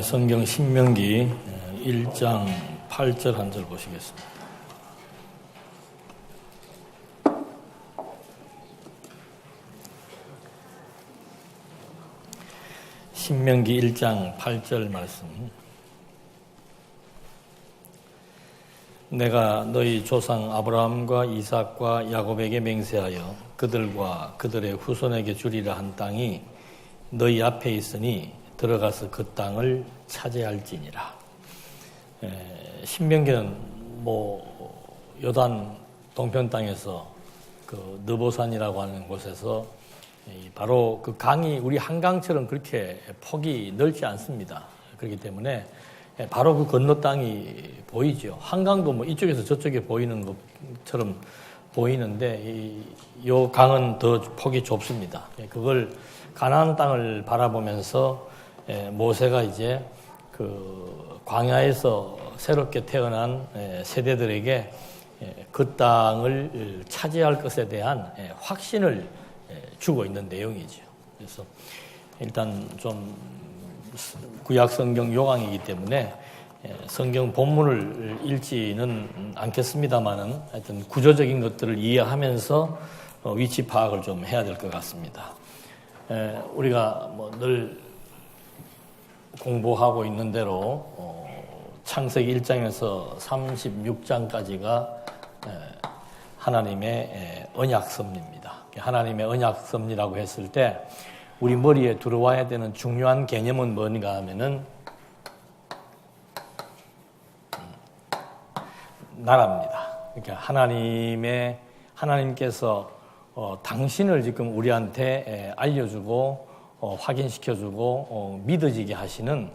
성경 신명기 1장 8절 한 절 보시겠습니다. 신명기 1장 8절 말씀. 내가 너희 조상 아브라함과 이삭과 야곱에게 맹세하여 그들과 그들의 후손에게 주리라 한 땅이 너희 앞에 있으니 들어가서 그 땅을 차지할지니라. 신명기는 요단 동편 땅에서 그 느보산이라고 하는 곳에서 바로 그 강이 우리 한강처럼 그렇게 폭이 넓지 않습니다. 그렇기 때문에 바로 그 건너 땅이 보이죠. 한강도 이쪽에서 저쪽에 보이는 것처럼 보이는데 이 강은 더 폭이 좁습니다. 그걸 가나안 땅을 바라보면서 모세가 이제 그 광야에서 새롭게 태어난 세대들에게 그 땅을 차지할 것에 대한 확신을 주고 있는 내용이죠. 그래서 일단 좀 구약 성경 요강이기 때문에 성경 본문을 읽지는 않겠습니다만은 하여튼 구조적인 것들을 이해하면서 위치 파악을 좀 해야 될 것 같습니다. 우리가 늘 공부하고 있는 대로 창세기 1장에서 36장까지가 하나님의 언약섭리입니다. 하나님의 언약섭리라고 했을 때 우리 머리에 들어와야 되는 중요한 개념은 뭔가 하면은 나라입니다. 그러니까 하나님께서 당신을 지금 우리한테 알려주고 확인시켜주고 믿어지게 하시는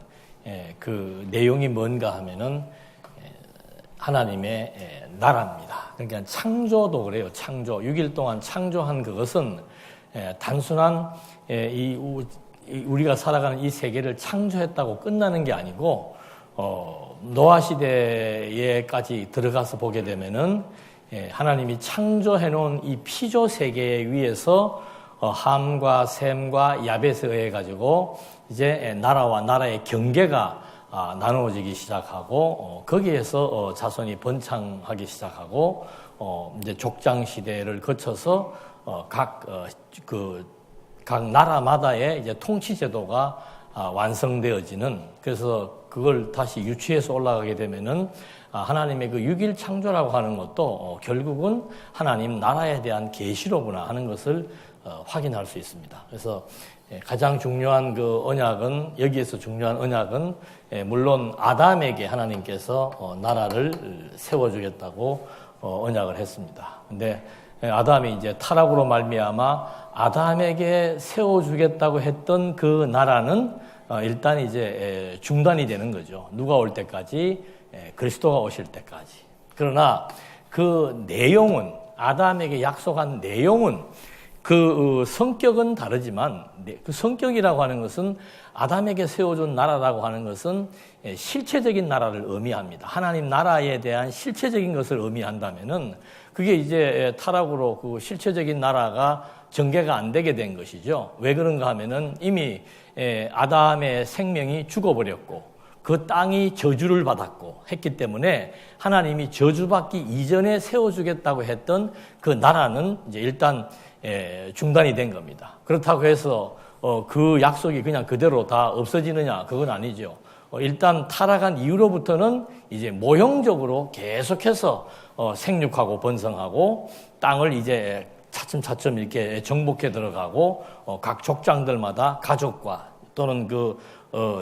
그 내용이 뭔가 하면은 하나님의 나라입니다. 그러니까 창조도 그래요. 창조. 6일 동안 창조한 그것은 단순한 우리가 살아가는 이 세계를 창조했다고 끝나는 게 아니고 노아 시대에까지 들어가서 보게 되면은 하나님이 창조해 놓은 이 피조 세계 위에서 함과 셈과 야벳에 의해 가지고 이제 나라와 나라의 경계가 나누어지기 시작하고 거기에서 자손이 번창하기 시작하고 이제 족장 시대를 거쳐서 각 나라마다의 이제 통치 제도가 완성되어지는, 그래서 그걸 다시 유치해서 올라가게 되면은 하나님의 그 6일 창조라고 하는 것도 결국은 하나님 나라에 대한 계시로구나 하는 것을 확인할 수 있습니다. 그래서 가장 중요한 그 언약은, 여기에서 중요한 언약은 물론 아담에게 하나님께서 나라를 세워주겠다고 언약을 했습니다. 근데 아담이 이제 타락으로 말미암아 아담에게 세워주겠다고 했던 그 나라는 일단 이제 중단이 되는 거죠. 누가 올 때까지? 그리스도가 오실 때까지. 그러나 그 내용은, 아담에게 약속한 내용은, 그 성격은 다르지만 그 성격이라고 하는 것은, 아담에게 세워준 나라라고 하는 것은 실체적인 나라를 의미합니다. 하나님 나라에 대한 실체적인 것을 의미한다면은 그게 이제 타락으로 그 실체적인 나라가 전개가 안 되게 된 것이죠. 왜 그런가 하면은 이미 아담의 생명이 죽어버렸고 그 땅이 저주를 받았고 했기 때문에 하나님이 저주받기 이전에 세워주겠다고 했던 그 나라는 이제 일단 중단이 된 겁니다. 그렇다고 해서 그 약속이 그냥 그대로 다 없어지느냐? 그건 아니죠. 일단 타락한 이후로부터는 이제 모형적으로 계속해서 생육하고 번성하고 땅을 이제 차츰차츰 이렇게 정복해 들어가고 각 족장들마다 가족과 또는 그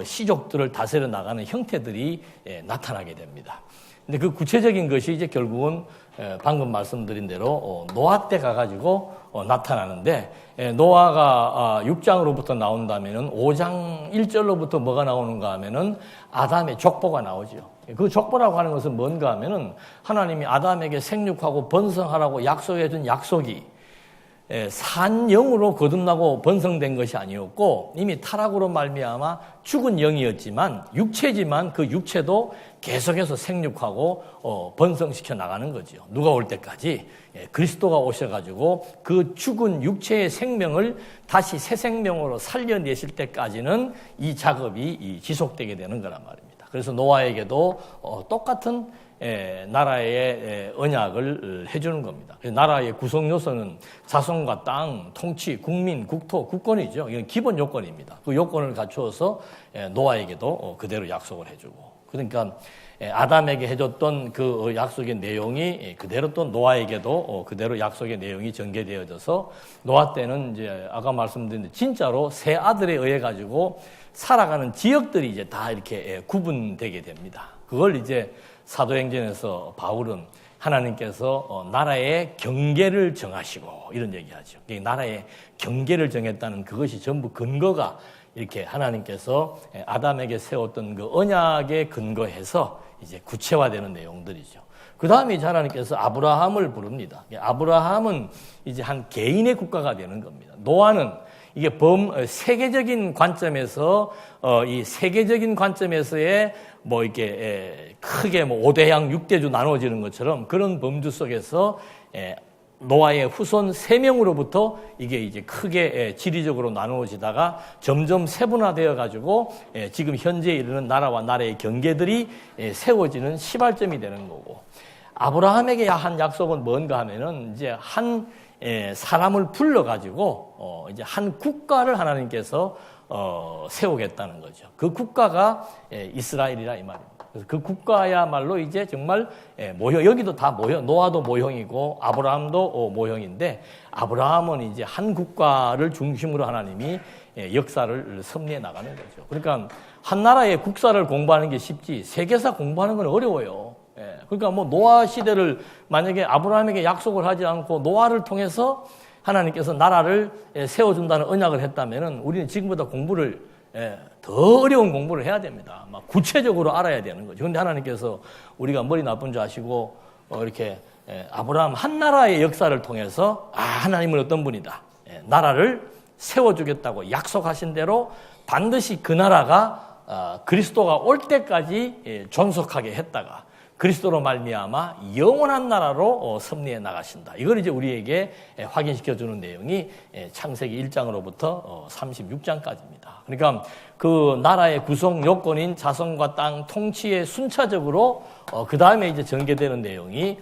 시족들을 다스려 나가는 형태들이 나타나게 됩니다. 근데 그 구체적인 것이 이제 결국은 방금 말씀드린 대로 노아 때 가가지고 나타나는데, 노아가 6장으로부터 나온다면은 5장 1절로부터 뭐가 나오는가 하면은 아담의 족보가 나오죠. 그 족보라고 하는 것은 뭔가 하면은 하나님이 아담에게 생육하고 번성하라고 약속해 준 약속이 산 영으로 거듭나고 번성된 것이 아니었고 이미 타락으로 말미암아 죽은 영이었지만 육체지만 그 육체도 계속해서 생육하고 번성시켜 나가는 거죠. 누가 올 때까지 그리스도가 오셔가지고 그 죽은 육체의 생명을 다시 새 생명으로 살려내실 때까지는 이 작업이 지속되게 되는 거란 말입니다. 그래서 노아에게도 똑같은 나라의 언약을 해주는 겁니다. 나라의 구성 요소는 자손과 땅, 통치, 국민, 국토, 국권이죠. 이건 기본 요건입니다. 그 요건을 갖추어서 노아에게도 그대로 약속을 해주고. 그러니까 아담에게 해줬던 그 약속의 내용이 그대로 또 노아에게도 그대로 약속의 내용이 전개되어져서 노아 때는 이제 아까 말씀드린 진짜로 세 아들에 의해 가지고 살아가는 지역들이 이제 다 이렇게 구분되게 됩니다. 그걸 이제 사도행전에서 바울은 하나님께서 나라의 경계를 정하시고 이런 얘기하죠. 나라의 경계를 정했다는 그것이 전부 근거가 이렇게 하나님께서 아담에게 세웠던 그 언약에 근거해서 이제 구체화되는 내용들이죠. 그 다음에 이제 하나님께서 아브라함을 부릅니다. 아브라함은 이제 한 개인의 국가가 되는 겁니다. 노아는 이게 세계적인 관점에서 이 세계적인 관점에서의 뭐 이렇게 크게 뭐 5대양 6대주 나눠지는 것처럼 그런 범주 속에서 노아의 후손 3명으로부터 이게 이제 크게 지리적으로 나누어지다가 점점 세분화되어 가지고 지금 현재에 이르는 나라와 나라의 경계들이 세워지는 시발점이 되는 거고, 아브라함에게 한 약속은 뭔가 하면은 이제 한 사람을 불러 가지고 이제 한 국가를 하나님께서 세우겠다는 거죠. 그 국가가 이스라엘이라 이 말입니다. 그래서 그 국가야말로 이제 정말 여기도 다 모형, 노아도 모형이고 아브라함도 모형인데, 아브라함은 이제 한 국가를 중심으로 하나님이 역사를 섭리해 나가는 거죠. 그러니까 한 나라의 국사를 공부하는 게 쉽지 세계사 공부하는 건 어려워요. 그러니까 뭐 노아 시대를 만약에 아브라함에게 약속을 하지 않고 노아를 통해서 하나님께서 나라를 세워준다는 언약을 했다면은 우리는 지금보다 공부를 더 어려운 공부를 해야 됩니다. 막 구체적으로 알아야 되는 거죠. 그런데 하나님께서 우리가 머리 나쁜 줄 아시고 이렇게 아브라함 한 나라의 역사를 통해서 하나님은 어떤 분이다, 나라를 세워주겠다고 약속하신 대로 반드시 그 나라가 그리스도가 올 때까지 존속하게 했다가 그리스도로 말미암아 영원한 나라로 섭리해 나가신다. 이걸 이제 우리에게 확인시켜주는 내용이 창세기 1장으로부터 36장까지입니다. 그러니까 그 나라의 구성 요건인 자손과 땅 통치에 순차적으로 그 다음에 이제 전개되는 내용이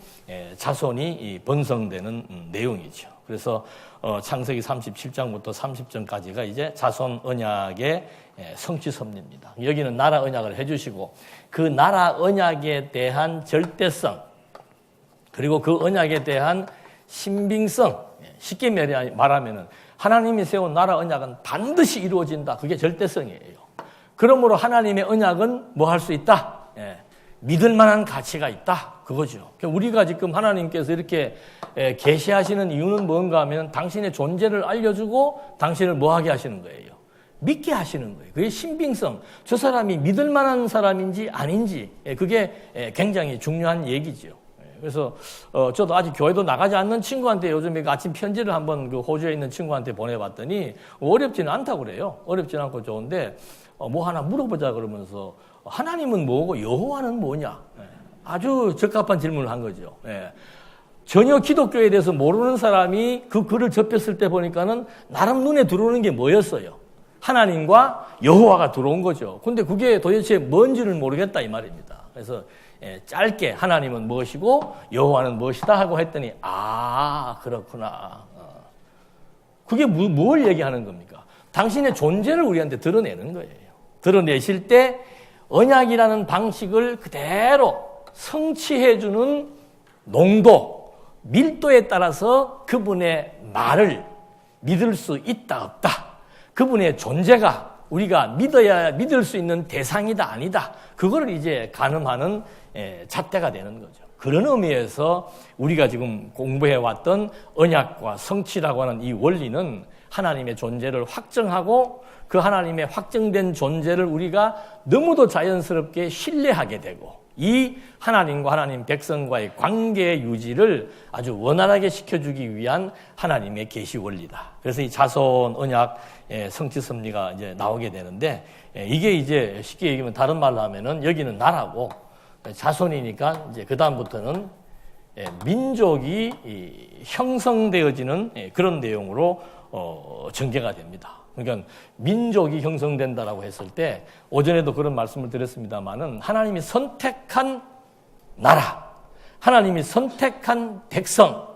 자손이 번성되는 내용이죠. 그래서 창세기 37장부터 30장까지가 이제 자손 언약의 성취 섭리입니다. 여기는 나라 언약을 해주시고 그 나라 언약에 대한 절대성, 그리고 그 언약에 대한 신빙성, 쉽게 말하면은 하나님이 세운 나라 언약은 반드시 이루어진다. 그게 절대성이에요. 그러므로 하나님의 언약은 뭐 할 수 있다? 믿을 만한 가치가 있다. 그거죠. 우리가 지금 하나님께서 이렇게 계시하시는 이유는 뭔가 하면 당신의 존재를 알려주고 당신을 뭐 하게 하시는 거예요? 믿게 하시는 거예요. 그게 신빙성. 저 사람이 믿을 만한 사람인지 아닌지, 그게 굉장히 중요한 얘기죠. 그래서 저도 아직 교회도 나가지 않는 친구한테 요즘에 아침 편지를 한번 그 호주에 있는 친구한테 보내봤더니 어렵지는 않다고 그래요. 어렵지는 않고 좋은데 뭐 하나 물어보자 그러면서 하나님은 뭐고 여호와는 뭐냐? 아주 적합한 질문을 한 거죠. 전혀 기독교에 대해서 모르는 사람이 그 글을 접했을 때 보니까는 나름 눈에 들어오는 게 뭐였어요? 하나님과 여호와가 들어온 거죠. 근데 그게 도대체 뭔지를 모르겠다 이 말입니다. 그래서 짧게 하나님은 무엇이고 여호와는 무엇이다 하고 했더니 그렇구나. 그게 뭘 얘기하는 겁니까? 당신의 존재를 우리한테 드러내는 거예요. 드러내실 때 언약이라는 방식을 그대로 성취해주는 농도, 밀도에 따라서 그분의 말을 믿을 수 있다 없다, 그분의 존재가 우리가 믿어야 믿을 수 있는 대상이다 아니다, 그거를 이제 가늠하는 잣대가 되는 거죠. 그런 의미에서 우리가 지금 공부해왔던 언약과 성취라고 하는 이 원리는 하나님의 존재를 확정하고 그 하나님의 확정된 존재를 우리가 너무도 자연스럽게 신뢰하게 되고 이 하나님과 하나님 백성과의 관계 유지를 아주 원활하게 시켜주기 위한 하나님의 계시 원리다. 그래서 이 자손 언약 성취 섭리가 이제 나오게 되는데 이게 이제 쉽게 얘기하면 다른 말로 하면은 여기는 나라고 자손이니까 이제 그 다음부터는 민족이 형성되어지는 그런 내용으로 전개가 됩니다. 그러니까 민족이 형성된다라고 했을 때 오전에도 그런 말씀을 드렸습니다만은 하나님이 선택한 나라, 하나님이 선택한 백성,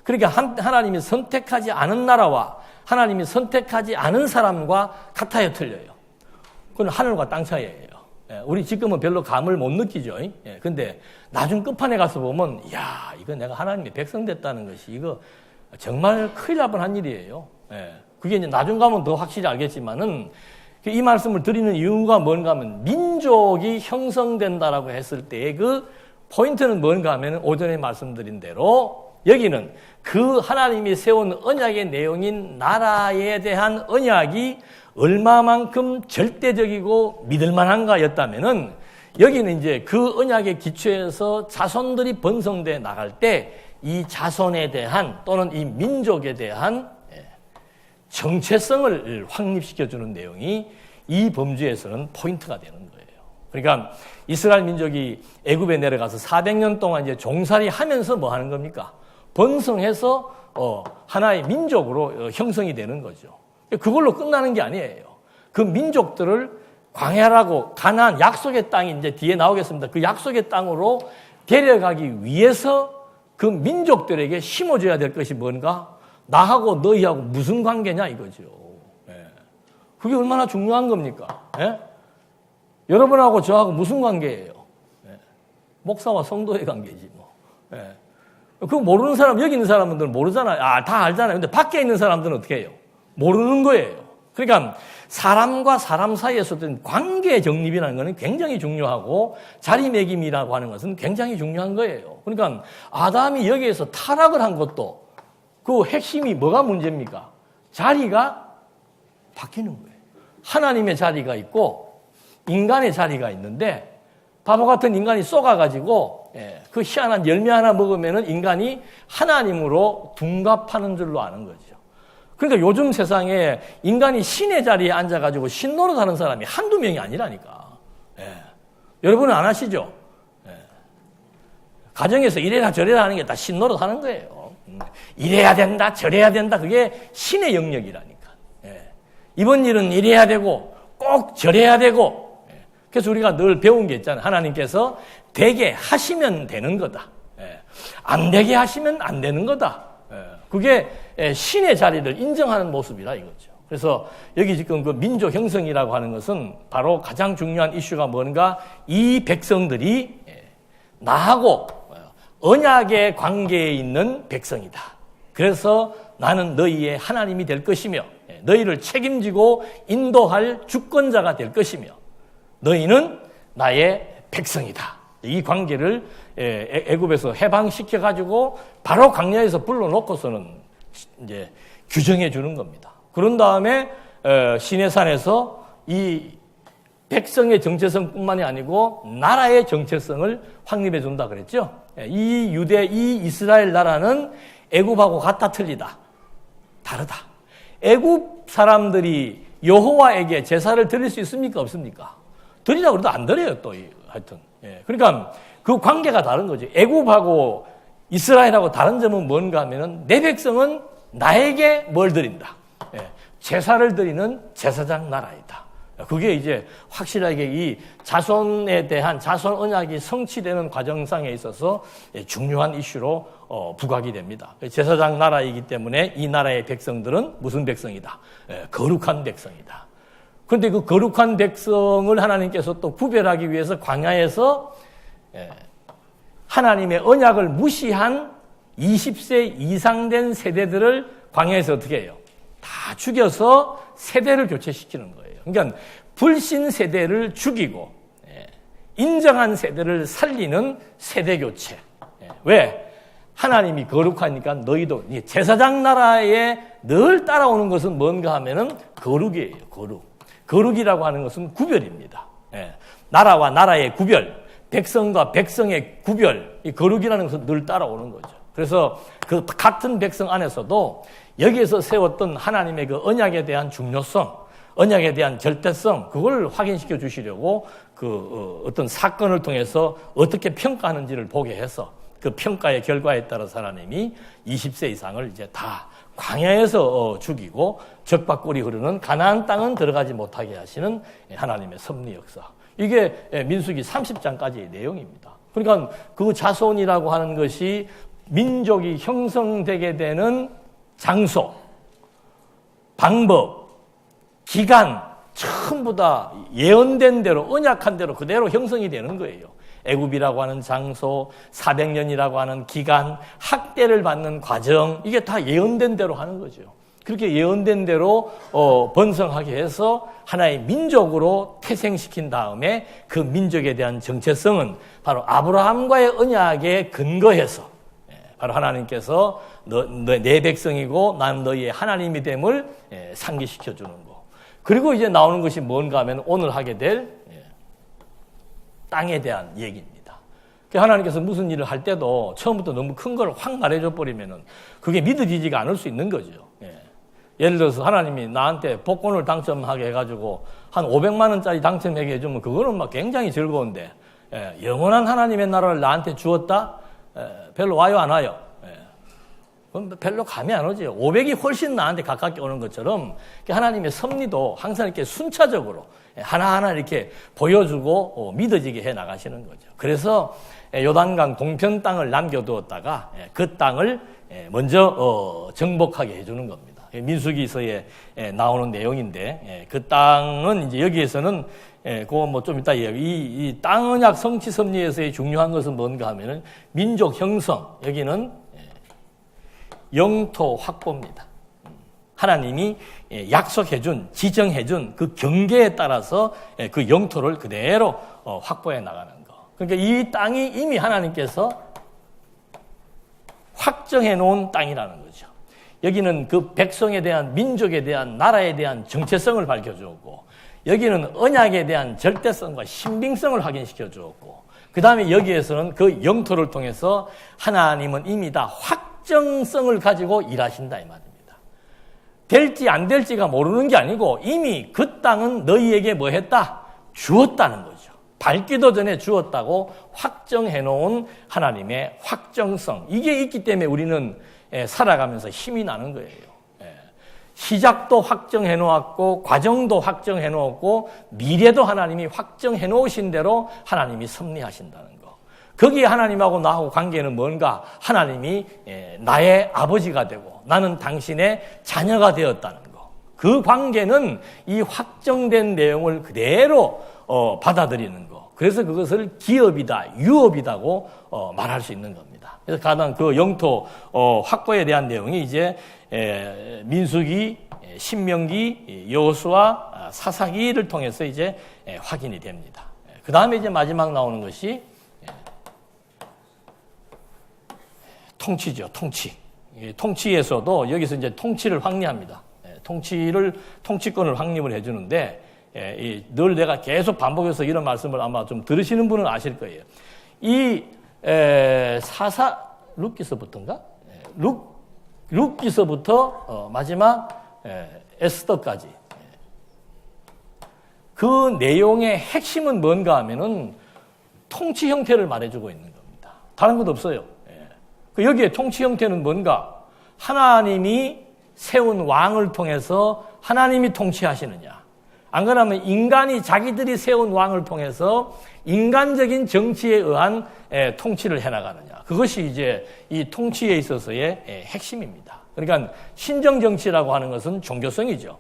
그러니까 하나님이 선택하지 않은 나라와 하나님이 선택하지 않은 사람과 같아요, 틀려요. 그건 하늘과 땅 차이예요. 우리 지금은 별로 감을 못 느끼죠. 근데 나중 끝판에 가서 보면 야, 이거 내가 하나님의 백성 됐다는 것이 이거 정말 큰일 날 뻔한 일이에요. 그게 이제 나중 가면 더 확실히 알겠지만은 이 말씀을 드리는 이유가 뭔가 하면 민족이 형성된다라고 했을 때의 그 포인트는 뭔가 하면 오전에 말씀드린 대로 여기는 그 하나님이 세운 언약의 내용인 나라에 대한 언약이 얼마만큼 절대적이고 믿을만한가였다면은 여기는 이제 그 언약의 기초에서 자손들이 번성돼 나갈 때 이 자손에 대한 또는 이 민족에 대한 정체성을 확립시켜주는 내용이 이 범주에서는 포인트가 되는 거예요. 그러니까 이스라엘 민족이 애굽에 내려가서 400년 동안 이제 종살이 하면서 뭐 하는 겁니까? 번성해서 하나의 민족으로 형성이 되는 거죠. 그걸로 끝나는 게 아니에요. 그 민족들을 광야라고 가나안 약속의 땅이 이제 뒤에 나오겠습니다. 그 약속의 땅으로 데려가기 위해서 그 민족들에게 심어줘야 될 것이 뭔가? 나하고 너희하고 무슨 관계냐 이거죠. 그게 얼마나 중요한 겁니까? 여러분하고 저하고 무슨 관계예요? 목사와 성도의 관계지 뭐. 그거 모르는 사람, 여기 있는 사람들은 모르잖아요. 다 알잖아요. 근데 밖에 있는 사람들은 어떻게 해요? 모르는 거예요. 그러니까 사람과 사람 사이에서 어떤 관계 정립이라는 것은 굉장히 중요하고 자리매김이라고 하는 것은 굉장히 중요한 거예요. 그러니까 아담이 여기에서 타락을 한 것도 그 핵심이 뭐가 문제입니까? 자리가 바뀌는 거예요. 하나님의 자리가 있고 인간의 자리가 있는데 바보 같은 인간이 쏘가가지고 그 희한한 열매 하나 먹으면 인간이 하나님으로 둔갑하는 줄로 아는 거죠. 그러니까 요즘 세상에 인간이 신의 자리에 앉아가지고 신 노릇하는 사람이 한두 명이 아니라니까. 여러분은 안 하시죠? 가정에서 이래라 저래라 하는 게 다 신 노릇하는 거예요. 이래야 된다 저래야 된다 그게 신의 영역이라니까. 이번 일은 이래야 되고 꼭 저래야 되고. 그래서 우리가 늘 배운 게 있잖아요. 하나님께서 되게 하시면 되는 거다. 안 되게 하시면 안 되는 거다. 그게 신의 자리를 인정하는 모습이라 이거죠. 그래서 여기 지금 그 민족 형성이라고 하는 것은 바로 가장 중요한 이슈가 뭔가 이 백성들이 나하고 언약의 관계에 있는 백성이다. 그래서 나는 너희의 하나님이 될 것이며 너희를 책임지고 인도할 주권자가 될 것이며 너희는 나의 백성이다. 이 관계를 애굽에서 해방시켜 가지고 바로 광야에서 불러놓고서는 이제 규정해 주는 겁니다. 그런 다음에 시내산에서 이 백성의 정체성뿐만이 아니고 나라의 정체성을 확립해 준다 그랬죠. 이 유대, 이 이스라엘 나라는 애굽하고 같다 틀리다. 다르다. 애굽 사람들이 여호와에게 제사를 드릴 수 있습니까? 없습니까? 드리라고 해도 안 드려요, 또 하여튼. 그러니까 그 관계가 다른 거지. 애굽하고 이스라엘하고 다른 점은 뭔가 하면은 내 백성은 나에게 뭘 드린다. 제사를 드리는 제사장 나라이다. 그게 이제 확실하게 이 자손에 대한 자손 언약이 성취되는 과정상에 있어서 중요한 이슈로 부각이 됩니다. 제사장 나라이기 때문에 이 나라의 백성들은 무슨 백성이다? 거룩한 백성이다. 그런데 그 거룩한 백성을 하나님께서 또 구별하기 위해서 광야에서 하나님의 언약을 무시한 20세 이상 된 세대들을 광야에서 어떻게 해요? 다 죽여서 세대를 교체시키는 거예요. 그러니까 불신 세대를 죽이고 인정한 세대를 살리는 세대 교체. 왜? 하나님이 거룩하니까 너희도 제사장 나라의 늘 따라오는 것은 뭔가 하면은 거룩이에요. 거룩이라고 하는 것은 구별입니다. 예. 나라와 나라의 구별, 백성과 백성의 구별, 이 거룩이라는 것은 늘 따라오는 거죠. 그래서 그 같은 백성 안에서도 여기에서 세웠던 하나님의 그 언약에 대한 중요성, 언약에 대한 절대성, 그걸 확인시켜 주시려고 어떤 사건을 통해서 어떻게 평가하는지를 보게 해서 그 평가의 결과에 따라서 하나님이 20세 이상을 이제 다 광야에서 죽이고 적박골이 흐르는 가나안 땅은 들어가지 못하게 하시는 하나님의 섭리 역사. 이게 민수기 30장까지의 내용입니다. 그러니까 그 자손이라고 하는 것이 민족이 형성되게 되는 장소, 방법, 기간 전부 다 예언된 대로 언약한 대로 그대로 형성이 되는 거예요. 애굽이라고 하는 장소, 400년이라고 하는 기간, 학대를 받는 과정, 이게 다 예언된 대로 하는 거죠. 그렇게 예언된 대로 번성하게 해서 하나의 민족으로 태생시킨 다음에 그 민족에 대한 정체성은 바로 아브라함과의 언약에 근거해서 바로 하나님께서 내 백성이고 난 너희의 하나님이 됨을 상기시켜주는 거. 그리고 이제 나오는 것이 뭔가 하면 오늘 하게 될 땅에 대한 얘기입니다. 하나님께서 무슨 일을 할 때도 처음부터 너무 큰 걸 확 말해줘 버리면은 그게 믿어지지가 않을 수 있는 거죠. 예를 들어서 하나님이 나한테 복권을 당첨하게 해가지고 한 500만 원짜리 당첨하게 해주면 그거는 막 굉장히 즐거운데 영원한 하나님의 나라를 나한테 주었다? 별로 와요 안 와요? 그럼 별로 감이 안 오죠. 500이 훨씬 나한테 가깝게 오는 것처럼 하나님의 섭리도 항상 이렇게 순차적으로 하나하나 이렇게 보여주고 믿어지게 해 나가시는 거죠. 그래서 요단강 동편 땅을 남겨두었다가 그 땅을 먼저 정복하게 해주는 겁니다. 민수기서에 나오는 내용인데 그 땅은 이제 여기에서는 그거 뭐 좀 이따 이 땅언약 성취 섭리에서의 중요한 것은 뭔가 하면은 민족 형성, 여기는 영토 확보입니다. 하나님이 약속해준, 지정해준 그 경계에 따라서 그 영토를 그대로 확보해 나가는 거. 그러니까 이 땅이 이미 하나님께서 확정해 놓은 땅이라는 거죠. 여기는 그 백성에 대한, 민족에 대한, 나라에 대한 정체성을 밝혀주었고, 여기는 언약에 대한 절대성과 신빙성을 확인시켜 주었고, 그 다음에 여기에서는 그 영토를 통해서 하나님은 이미 다 확정성을 가지고 일하신다 이 말입니다. 될지 안 될지가 모르는 게 아니고 이미 그 땅은 너희에게 뭐 했다? 주었다는 거죠. 밟기도 전에 주었다고 확정해 놓은 하나님의 확정성. 이게 있기 때문에 우리는 살아가면서 힘이 나는 거예요. 시작도 확정해 놓았고 과정도 확정해 놓았고 미래도 하나님이 확정해 놓으신 대로 하나님이 섭리하신다는 거. 거기에 하나님하고 나하고 관계는 뭔가? 하나님이 나의 아버지가 되고 나는 당신의 자녀가 되었다는 거. 그 관계는 이 확정된 내용을 그대로 받아들이는 거. 그래서 그것을 기업이다, 유업이다고 말할 수 있는 겁니다. 그래서 가장 그 영토 확보에 대한 내용이 이제 민수기, 신명기, 여호수아, 사사기를 통해서 이제 확인이 됩니다. 그 다음에 이제 마지막 나오는 것이 통치죠, 통치. 통치에서도 여기서 이제 통치를 확립합니다. 통치권을 확립을 해주는데, 늘 내가 계속 반복해서 이런 말씀을 아마 좀 들으시는 분은 아실 거예요. 이 룻기서부터인가? 룻기서부터 마지막 에스더까지 그 내용의 핵심은 뭔가 하면은 통치 형태를 말해주고 있는 겁니다. 다른 것 없어요. 여기에 통치 형태는 뭔가? 하나님이 세운 왕을 통해서 하나님이 통치하시느냐? 안 그러면 인간이 자기들이 세운 왕을 통해서 인간적인 정치에 의한 통치를 해나가느냐. 그것이 이제 이 통치에 있어서의 핵심입니다. 그러니까 신정정치라고 하는 것은 종교성이죠.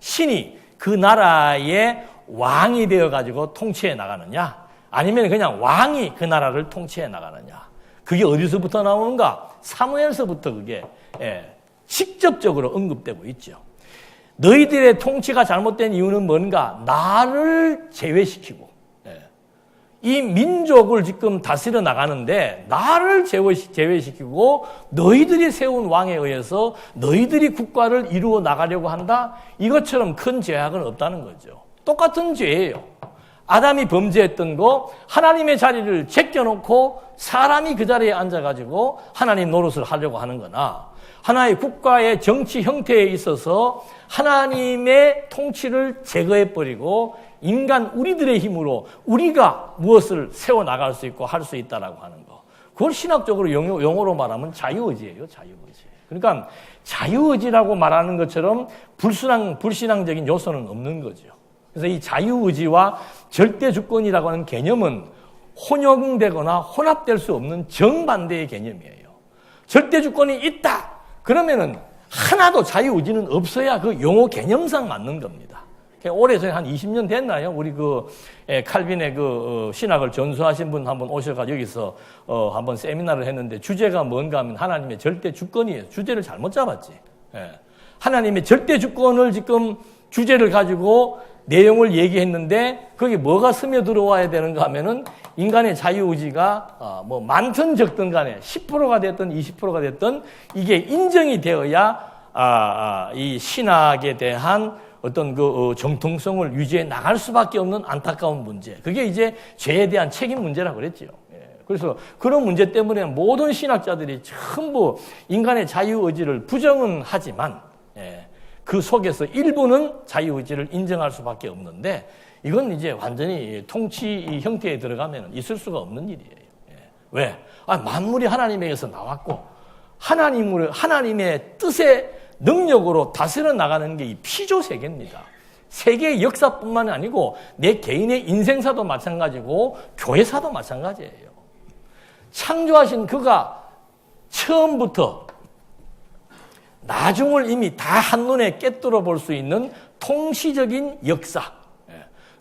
신이 그 나라의 왕이 되어가지고 통치해 나가느냐, 아니면 그냥 왕이 그 나라를 통치해 나가느냐. 그게 어디서부터 나오는가? 사무엘서부터 그게 직접적으로 언급되고 있죠. 너희들의 통치가 잘못된 이유는 뭔가? 나를 제외시키고 이 민족을 지금 다스려 나가는데 나를 제외시키고 너희들이 세운 왕에 의해서 너희들이 국가를 이루어 나가려고 한다? 이것처럼 큰 죄악은 없다는 거죠. 똑같은 죄예요. 아담이 범죄했던 거 하나님의 자리를 제껴놓고 사람이 그 자리에 앉아가지고 하나님 노릇을 하려고 하는 거나 하나의 국가의 정치 형태에 있어서 하나님의 통치를 제거해버리고 인간 우리들의 힘으로 우리가 무엇을 세워나갈 수 있고 할 수 있다라고 하는 거. 그걸 신학적으로 영어로 말하면 자유의지예요. 자유의지. 그러니까 자유의지라고 말하는 것처럼 불신앙적인 요소는 없는 거죠. 그래서 이 자유의지와 절대주권이라고 하는 개념은 혼용되거나 혼합될 수 없는 정반대의 개념이에요. 절대주권이 있다. 그러면은 하나도 자유의지는 없어야 그 용어 개념상 맞는 겁니다. 오래전에 한 20년 됐나요? 우리 칼빈의 신학을 전수하신 분 한번 오셔가 여기서 한번 세미나를 했는데 주제가 뭔가 하면 하나님의 절대 주권이에요. 주제를 잘못 잡았지. 예. 하나님의 절대 주권을 지금 주제를 가지고 내용을 얘기했는데 거기 뭐가 스며들어와야 되는가 하면은 인간의 자유의지가 많든 적든 간에 10%가 됐든 20%가 됐든 이게 인정이 되어야 이 신학에 대한 어떤 정통성을 유지해 나갈 수밖에 없는 안타까운 문제. 그게 이제 죄에 대한 책임 문제라고 그랬죠. 그래서 그런 문제 때문에 모든 신학자들이 전부 인간의 자유의지를 부정은 하지만 그 속에서 일부는 자유의지를 인정할 수밖에 없는데 이건 이제 완전히 통치 형태에 들어가면 있을 수가 없는 일이에요. 왜? 만물이 하나님에게서 나왔고 하나님의 뜻의 능력으로 다스려 나가는 게 이 피조 세계입니다. 세계의 역사뿐만 아니고 내 개인의 인생사도 마찬가지고 교회사도 마찬가지예요. 창조하신 그가 처음부터 나중을 이미 다 한눈에 꿰뚫어 볼 수 있는 통치적인 역사,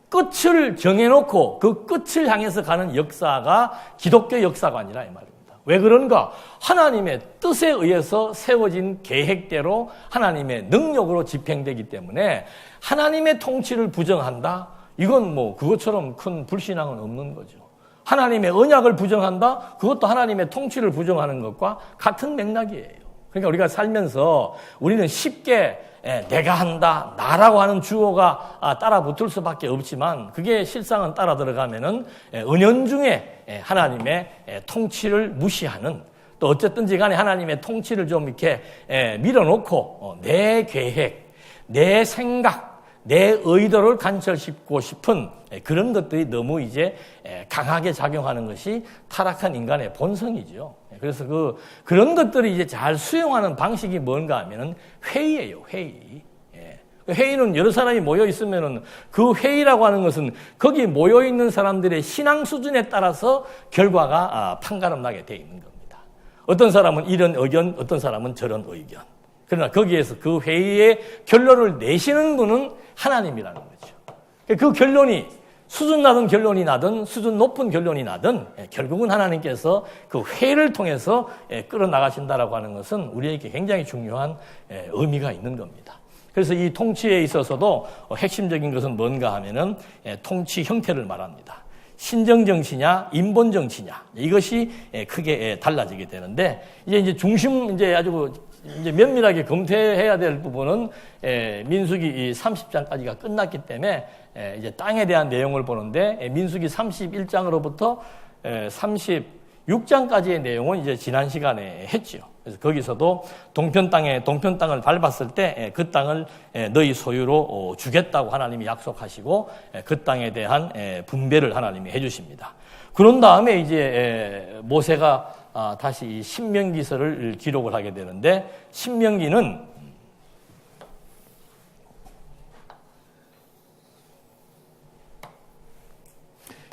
끝을 정해놓고 그 끝을 향해서 가는 역사가 기독교 역사가 아니라 이 말입니다. 왜 그런가? 하나님의 뜻에 의해서 세워진 계획대로 하나님의 능력으로 집행되기 때문에 하나님의 통치를 부정한다? 이건 그것처럼 큰 불신앙은 없는 거죠. 하나님의 언약을 부정한다? 그것도 하나님의 통치를 부정하는 것과 같은 맥락이에요. 그러니까 우리가 살면서 우리는 쉽게 내가 한다, 나라고 하는 주어가 따라 붙을 수밖에 없지만 그게 실상은 따라 들어가면은 은연중에 하나님의 통치를 무시하는 또 어쨌든지 간에 하나님의 통치를 좀 이렇게 밀어놓고 내 계획, 내 생각, 내 의도를 간철시키고 싶은 그런 것들이 너무 이제 강하게 작용하는 것이 타락한 인간의 본성이죠. 그래서 그런 것들이 이제 잘 수용하는 방식이 뭔가 하면은 회의예요, 회의. 회의는 여러 사람이 모여 있으면은 그 회의라고 하는 것은 거기 모여 있는 사람들의 신앙 수준에 따라서 결과가 판가름 나게 돼 있는 겁니다. 어떤 사람은 이런 의견, 어떤 사람은 저런 의견. 그러나 거기에서 그 회의의 결론을 내시는 분은 하나님이라는 거죠. 그 결론이 수준 낮은 결론이 나든 수준 높은 결론이 나든 결국은 하나님께서 그 회의를 통해서 끌어나가신다라고 하는 것은 우리에게 굉장히 중요한 의미가 있는 겁니다. 그래서 이 통치에 있어서도 핵심적인 것은 뭔가 하면은 통치 형태를 말합니다. 신정정치냐, 인본정치냐, 이것이 크게 달라지게 되는데, 이제 아주 면밀하게 검토해야 될 부분은 민수기 30장까지가 끝났기 때문에 이제 땅에 대한 내용을 보는데 민수기 31장으로부터 36장까지의 내용은 이제 지난 시간에 했죠. 그래서 거기서도 동편 땅을 밟았을 때 그 땅을 너희 소유로 주겠다고 하나님이 약속하시고 그 땅에 대한 분배를 하나님이 해주십니다. 그런 다음에 이제 모세가 다시 신명기서를 기록을 하게 되는데 신명기는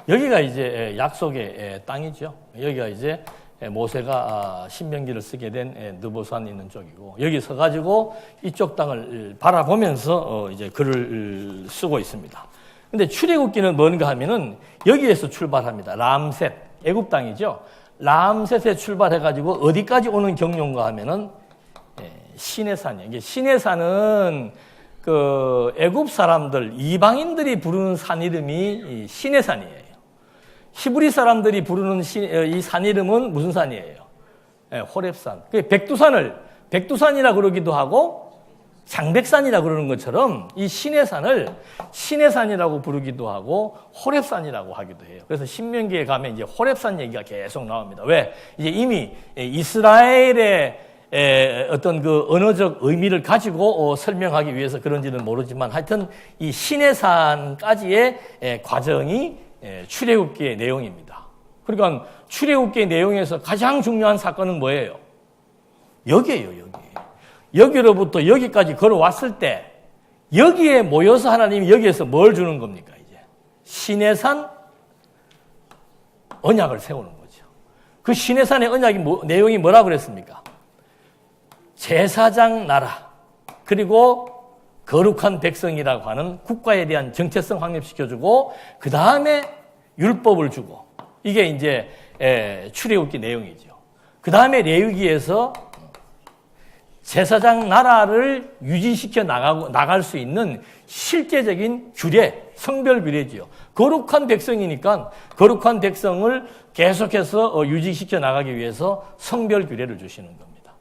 여기가 이제 약속의 땅이죠. 여기가 이제 모세가 신명기를 쓰게 된 느보산이 있는 쪽이고 여기 서가지고 이쪽 땅을 바라보면서 이제 글을 쓰고 있습니다. 근데 출애굽기는 뭔가 하면은 여기에서 출발합니다. 람셋, 애굽 땅이죠. 람셋에 출발해가지고 어디까지 오는 경로인가 하면은 시내산이에요. 이게 시내산은 애굽 사람들, 이방인들이 부르는 산 이름이 시내산이에요. 히브리 사람들이 부르는 이 산 이름은 무슨 산이에요? 예, 호렙산. 백두산이라 그러기도 하고 장백산이라 그러는 것처럼 이 시내산을 시내산이라고 부르기도 하고 호렙산이라고 하기도 해요. 그래서 신명기에 가면 이제 호렙산 얘기가 계속 나옵니다. 왜? 이제 이미 이스라엘의 어떤 그 언어적 의미를 가지고 설명하기 위해서 그런지는 모르지만 하여튼 이 시내산까지의 과정이 출애굽기의 내용입니다. 그러니까 출애굽기의 내용에서 가장 중요한 사건은 뭐예요? 여기예요, 여기. 여기로부터 여기까지 걸어왔을 때 여기에 모여서 하나님이 여기에서 뭘 주는 겁니까? 이제 시내산 언약을 세우는 거죠. 그 시내산의 언약이 내용이 뭐라 그랬습니까? 제사장 나라 그리고 거룩한 백성이라고 하는 국가에 대한 정체성 확립시켜주고 그 다음에 율법을 주고 이게 이제 출애굽기 내용이죠. 그 다음에 레위기에서 제사장 나라를 유지시켜 나갈 수 있는 실제적인 규례, 성별 규례지요. 거룩한 백성이니까 거룩한 백성을 계속해서 유지시켜 나가기 위해서 성별 규례를 주시는 겁니다.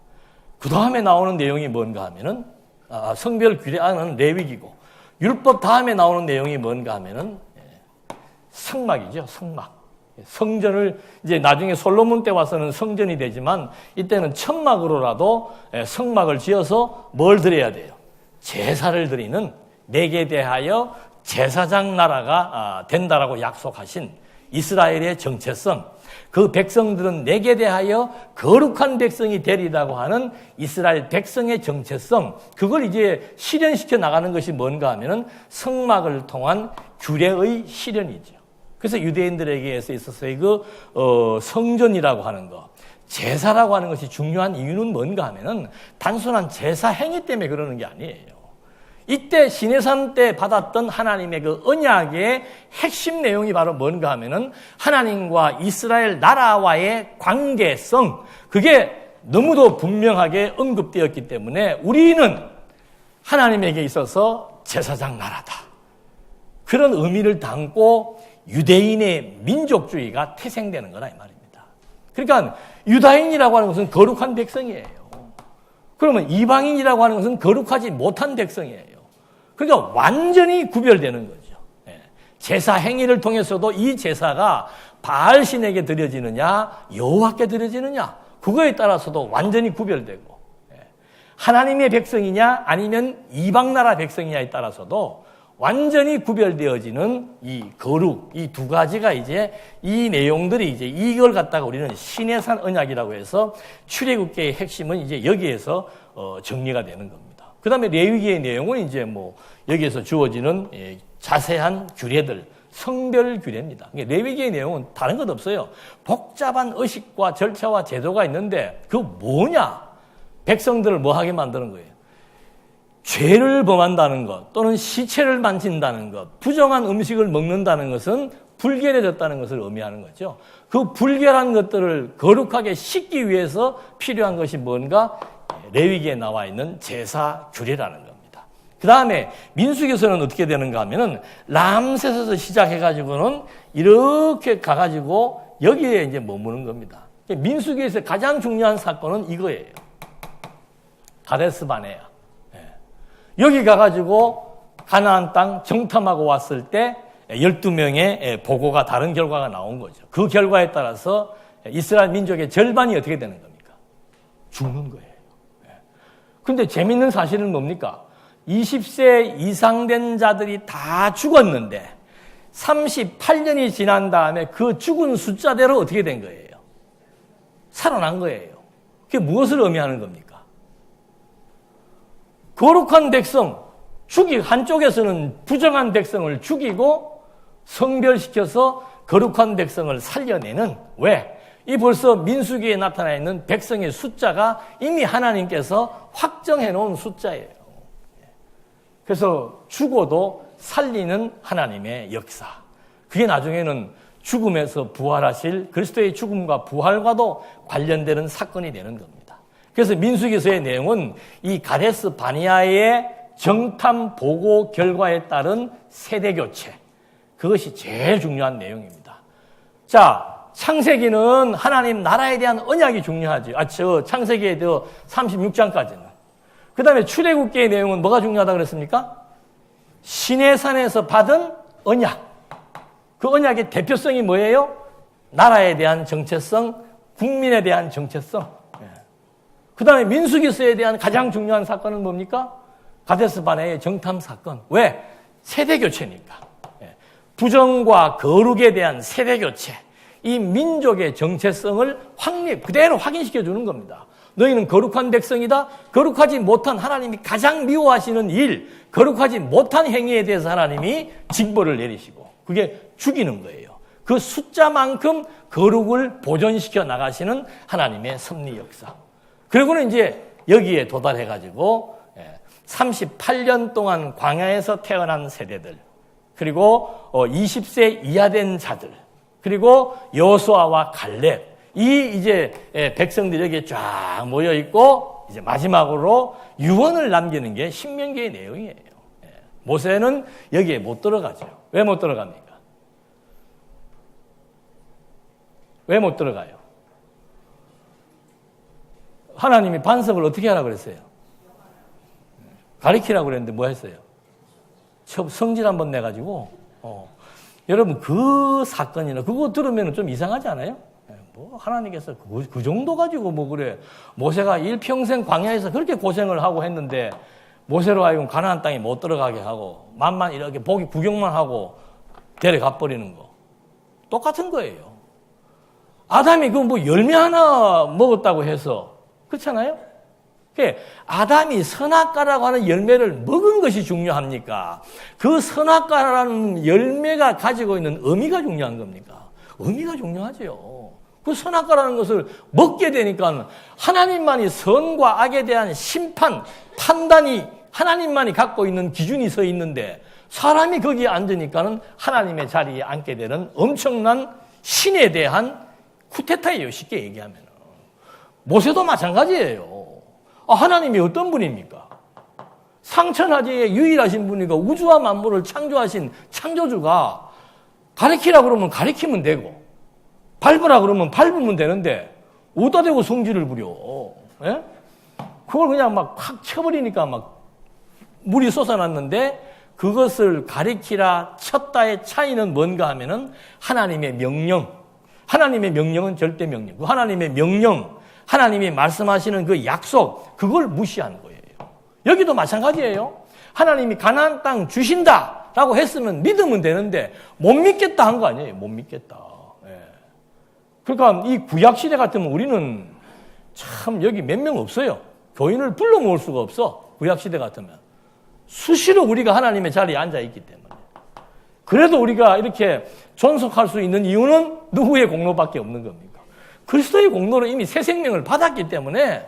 그 다음에 나오는 내용이 뭔가 하면은 성별 규례는 레위기고 율법 다음에 나오는 내용이 뭔가 하면은 성막이죠. 성막. 성전을 이제 나중에 솔로몬 때 와서는 성전이 되지만 이때는 천막으로라도 성막을 지어서 뭘 드려야 돼요? 제사를 드리는 내게 대하여 제사장 나라가 된다라고 약속하신 이스라엘의 정체성, 그 백성들은 내게 대하여 거룩한 백성이 되리라고 하는 이스라엘 백성의 정체성, 그걸 이제 실현시켜 나가는 것이 뭔가 하면은 성막을 통한 규례의 실현이죠. 그래서 유대인들에게 있어서의 성전이라고 하는 것, 제사라고 하는 것이 중요한 이유는 뭔가 하면은 단순한 제사 행위 때문에 그러는 게 아니에요. 이때 시내산 때 받았던 하나님의 그 언약의 핵심 내용이 바로 뭔가 하면은 하나님과 이스라엘 나라와의 관계성, 그게 너무도 분명하게 언급되었기 때문에 우리는 하나님에게 있어서 제사장 나라다. 그런 의미를 담고 유대인의 민족주의가 태생되는 거라 이 말입니다. 그러니까 유다인이라고 하는 것은 거룩한 백성이에요. 그러면 이방인이라고 하는 것은 거룩하지 못한 백성이에요. 그러니까 완전히 구별되는 거죠. 제사 행위를 통해서도 이 제사가 바알신에게 드려지느냐 여호와께 드려지느냐 그거에 따라서도 완전히 구별되고 하나님의 백성이냐 아니면 이방나라 백성이냐에 따라서도 완전히 구별되어지는 이 거룩, 이 두 가지가 이제 이 내용들이 이제 이걸 갖다가 우리는 시내산 언약이라고 해서 출애굽기의 핵심은 이제 여기에서 정리가 되는 겁니다. 그 다음에 레위기의 내용은 이제 뭐 여기에서 주어지는 자세한 규례들, 성별 규례입니다. 레위기의 내용은 다른 것 없어요. 복잡한 의식과 절차와 제도가 있는데 그 뭐냐? 백성들을 뭐 하게 만드는 거예요. 죄를 범한다는 것 또는 시체를 만진다는 것, 부정한 음식을 먹는다는 것은 불결해졌다는 것을 의미하는 거죠. 그 불결한 것들을 거룩하게 씻기 위해서 필요한 것이 뭔가 레위기에 나와 있는 제사 규례라는 겁니다. 그 다음에 민수기에서는 어떻게 되는가 하면은 람셋에서 시작해가지고는 이렇게 가가지고 여기에 이제 머무는 겁니다. 민수기에서 가장 중요한 사건은 이거예요. 가데스 바네아. 여기 가가지고 가나안 땅 정탐하고 왔을 때 12명의 보고가 다른 결과가 나온 거죠. 그 결과에 따라서 이스라엘 민족의 절반이 어떻게 되는 겁니까? 죽는 거예요. 그런데 재밌는 사실은 뭡니까? 20세 이상 된 자들이 다 죽었는데 38년이 지난 다음에 그 죽은 숫자대로 어떻게 된 거예요? 살아난 거예요. 그게 무엇을 의미하는 겁니까? 거룩한 백성, 한쪽에서는 부정한 백성을 죽이고 성별시켜서 거룩한 백성을 살려내는, 왜? 이 벌써 민수기에 나타나 있는 백성의 숫자가 이미 하나님께서 확정해 놓은 숫자예요. 그래서 죽어도 살리는 하나님의 역사. 그게 나중에는 죽음에서 부활하실 그리스도의 죽음과 부활과도 관련되는 사건이 되는 겁니다. 그래서 민수기서의 내용은 이 가데스 바네아의 정탐 보고 결과에 따른 세대 교체, 그것이 제일 중요한 내용입니다. 자, 창세기는 하나님 나라에 대한 언약이 중요하죠. 창세기에 36장까지는. 그 다음에 출애굽기의 내용은 뭐가 중요하다 그랬습니까? 시내산에서 받은 언약. 그 언약의 대표성이 뭐예요? 나라에 대한 정체성, 국민에 대한 정체성. 그 다음에 민수기서에 대한 가장 중요한 사건은 뭡니까? 가데스 바네의 정탐 사건. 왜? 세대교체니까. 부정과 거룩에 대한 세대교체. 이 민족의 정체성을 그대로 확인시켜 주는 겁니다. 너희는 거룩한 백성이다. 거룩하지 못한 하나님이 가장 미워하시는 일, 거룩하지 못한 행위에 대해서 하나님이 징벌을 내리시고 그게 죽이는 거예요. 그 숫자만큼 거룩을 보존시켜 나가시는 하나님의 섭리 역사. 그리고는 이제 여기에 도달해가지고 38년 동안 광야에서 태어난 세대들, 그리고 20세 이하 된 자들, 그리고 여호수아와 갈렙, 이 이제 백성들이 여기에 쫙 모여 있고 이제 마지막으로 유언을 남기는 게 신명기의 내용이에요. 모세는 여기에 못 들어가죠. 왜 못 들어갑니까? 왜 못 들어가요? 하나님이 반석을 어떻게 하라고 그랬어요? 가리키라고 그랬는데 뭐 했어요? 성질 한번 내가지고, 여러분 그 사건이나 그거 들으면 좀 이상하지 않아요? 뭐 하나님께서 그 정도 가지고 뭐 그래. 모세가 일평생 광야에서 그렇게 고생을 하고 했는데 모세로 하여금 가나안 땅에 못 들어가게 하고 만만 이렇게 보기 구경만 하고 데려가 버리는 거. 똑같은 거예요. 아담이 그 뭐 열매 하나 먹었다고 해서 그렇잖아요? 아담이 선악과라고 하는 열매를 먹은 것이 중요합니까? 그 선악과라는 열매가 가지고 있는 의미가 중요한 겁니까? 의미가 중요하죠. 그 선악과라는 것을 먹게 되니까 하나님만이 선과 악에 대한 심판, 판단이 하나님만이 갖고 있는 기준이 서 있는데 사람이 거기에 앉으니까는 하나님의 자리에 앉게 되는 엄청난 신에 대한 쿠데타예요. 쉽게 얘기하면. 모세도 마찬가지예요. 하나님이 어떤 분입니까? 상천하지에 유일하신 분이고 우주와 만물을 창조하신 창조주가 가리키라 그러면 가리키면 되고 밟으라 그러면 밟으면 되는데 어디다 대고 성질을 부려. 예? 그걸 그냥 막 확 쳐버리니까 막 물이 솟아났는데 그것을 가리키라 쳤다의 차이는 뭔가 하면은 하나님의 명령. 하나님의 명령은 절대 명령. 그 하나님의 명령, 하나님이 말씀하시는 그 약속, 그걸 무시한 거예요. 여기도 마찬가지예요. 하나님이 가나안 땅 주신다라고 했으면 믿으면 되는데 못 믿겠다 한 거 아니에요. 못 믿겠다. 예. 그러니까 이 구약 시대 같으면 우리는 참 여기 몇 명 없어요. 교인을 불러 모을 수가 없어. 구약 시대 같으면 수시로 우리가 하나님의 자리에 앉아 있기 때문에. 그래도 우리가 이렇게 존속할 수 있는 이유는 누구의 공로밖에 없는 겁니까? 그리스도의 공로로 이미 새 생명을 받았기 때문에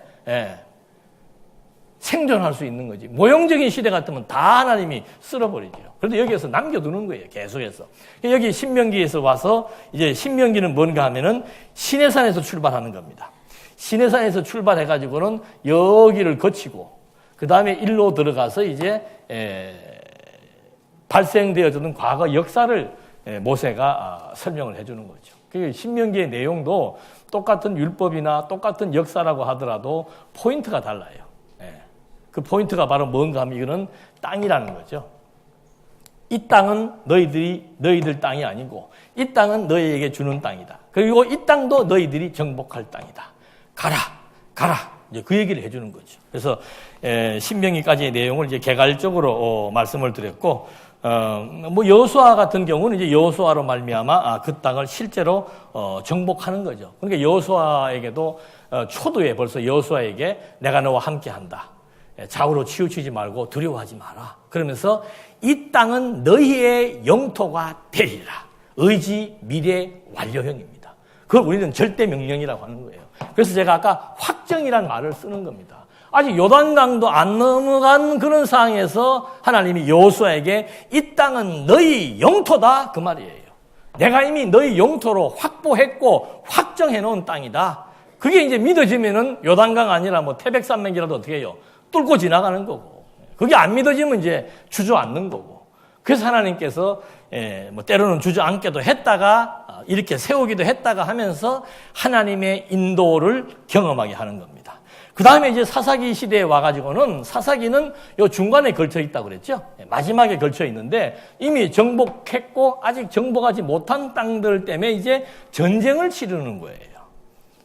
생존할 수 있는 거지. 모형적인 시대 같으면 다 하나님이 쓸어버리죠. 그래도 여기에서 남겨두는 거예요. 계속해서. 여기 신명기에서 와서 이제 신명기는 뭔가 하면은 시내산에서 출발하는 겁니다. 시내산에서 출발해가지고는 여기를 거치고 그 다음에 일로 들어가서 이제 발생되어지는 과거 역사를 모세가 설명을 해주는 거죠. 그 신명기의 내용도 똑같은 율법이나 똑같은 역사라고 하더라도 포인트가 달라요. 그 포인트가 바로 뭔가 하면 이거는 땅이라는 거죠. 이 땅은 너희들 땅이 아니고 이 땅은 너희에게 주는 땅이다. 그리고 이 땅도 너희들이 정복할 땅이다. 가라. 이제 그 얘기를 해주는 거죠. 그래서 신명기까지의 내용을 이제 개괄적으로 말씀을 드렸고, 뭐 여호수아 같은 경우는 이제 여호수아로 말미암아 그 땅을 실제로 정복하는 거죠. 그러니까 여호수아에게도 초두에 벌써 여호수아에게 내가 너와 함께한다. 좌우로 치우치지 말고 두려워하지 마라. 그러면서 이 땅은 너희의 영토가 되리라. 의지, 미래, 완료형입니다. 그걸 우리는 절대 명령이라고 하는 거예요. 그래서 제가 아까 확정이라는 말을 쓰는 겁니다. 아직 요단강도 안 넘어간 그런 상황에서 하나님이 여호수아에게 이 땅은 너희 영토다 그 말이에요. 내가 이미 너희 영토로 확보했고 확정해 놓은 땅이다. 그게 이제 믿어지면은 요단강 아니라 뭐 태백산맥이라도 어떻게 해요? 뚫고 지나가는 거고. 그게 안 믿어지면 이제 주저앉는 거고. 그래서 하나님께서 뭐 때로는 주저앉게도 했다가 이렇게 세우기도 했다가 하면서 하나님의 인도를 경험하게 하는 겁니다. 그 다음에 이제 사사기 시대에 와가지고는 사사기는 요 중간에 걸쳐 있다고 그랬죠. 마지막에 걸쳐 있는데 이미 정복했고 아직 정복하지 못한 땅들 때문에 이제 전쟁을 치르는 거예요.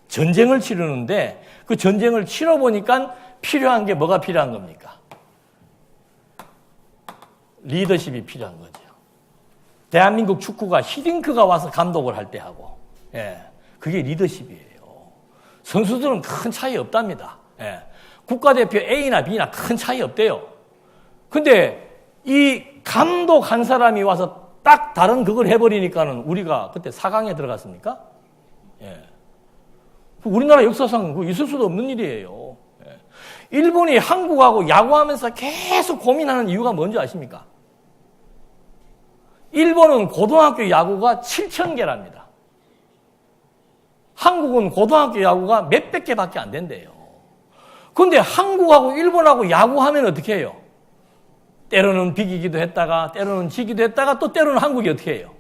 전쟁을 치르는데 그 전쟁을 치러보니까 필요한 게 뭐가 필요한 겁니까? 리더십이 필요한 거죠. 대한민국 축구가 히딩크가 와서 감독을 할 때 하고, 그게 리더십이에요. 선수들은 큰 차이 없답니다. 국가대표 A나 B나 큰 차이 없대요. 근데 이 감독 한 사람이 와서 딱 다른 그걸 해버리니까는 우리가 그때 4강에 들어갔습니까? 우리나라 역사상 있을 수도 없는 일이에요. 일본이 한국하고 야구하면서 계속 고민하는 이유가 뭔지 아십니까? 일본은 고등학교 야구가 7,000개랍니다. 한국은 고등학교 야구가 몇백 개밖에 안 된대요. 그런데 한국하고 일본하고 야구하면 어떻게 해요? 때로는 비기기도 했다가 때로는 지기도 했다가 또 때로는 한국이 어떻게 해요?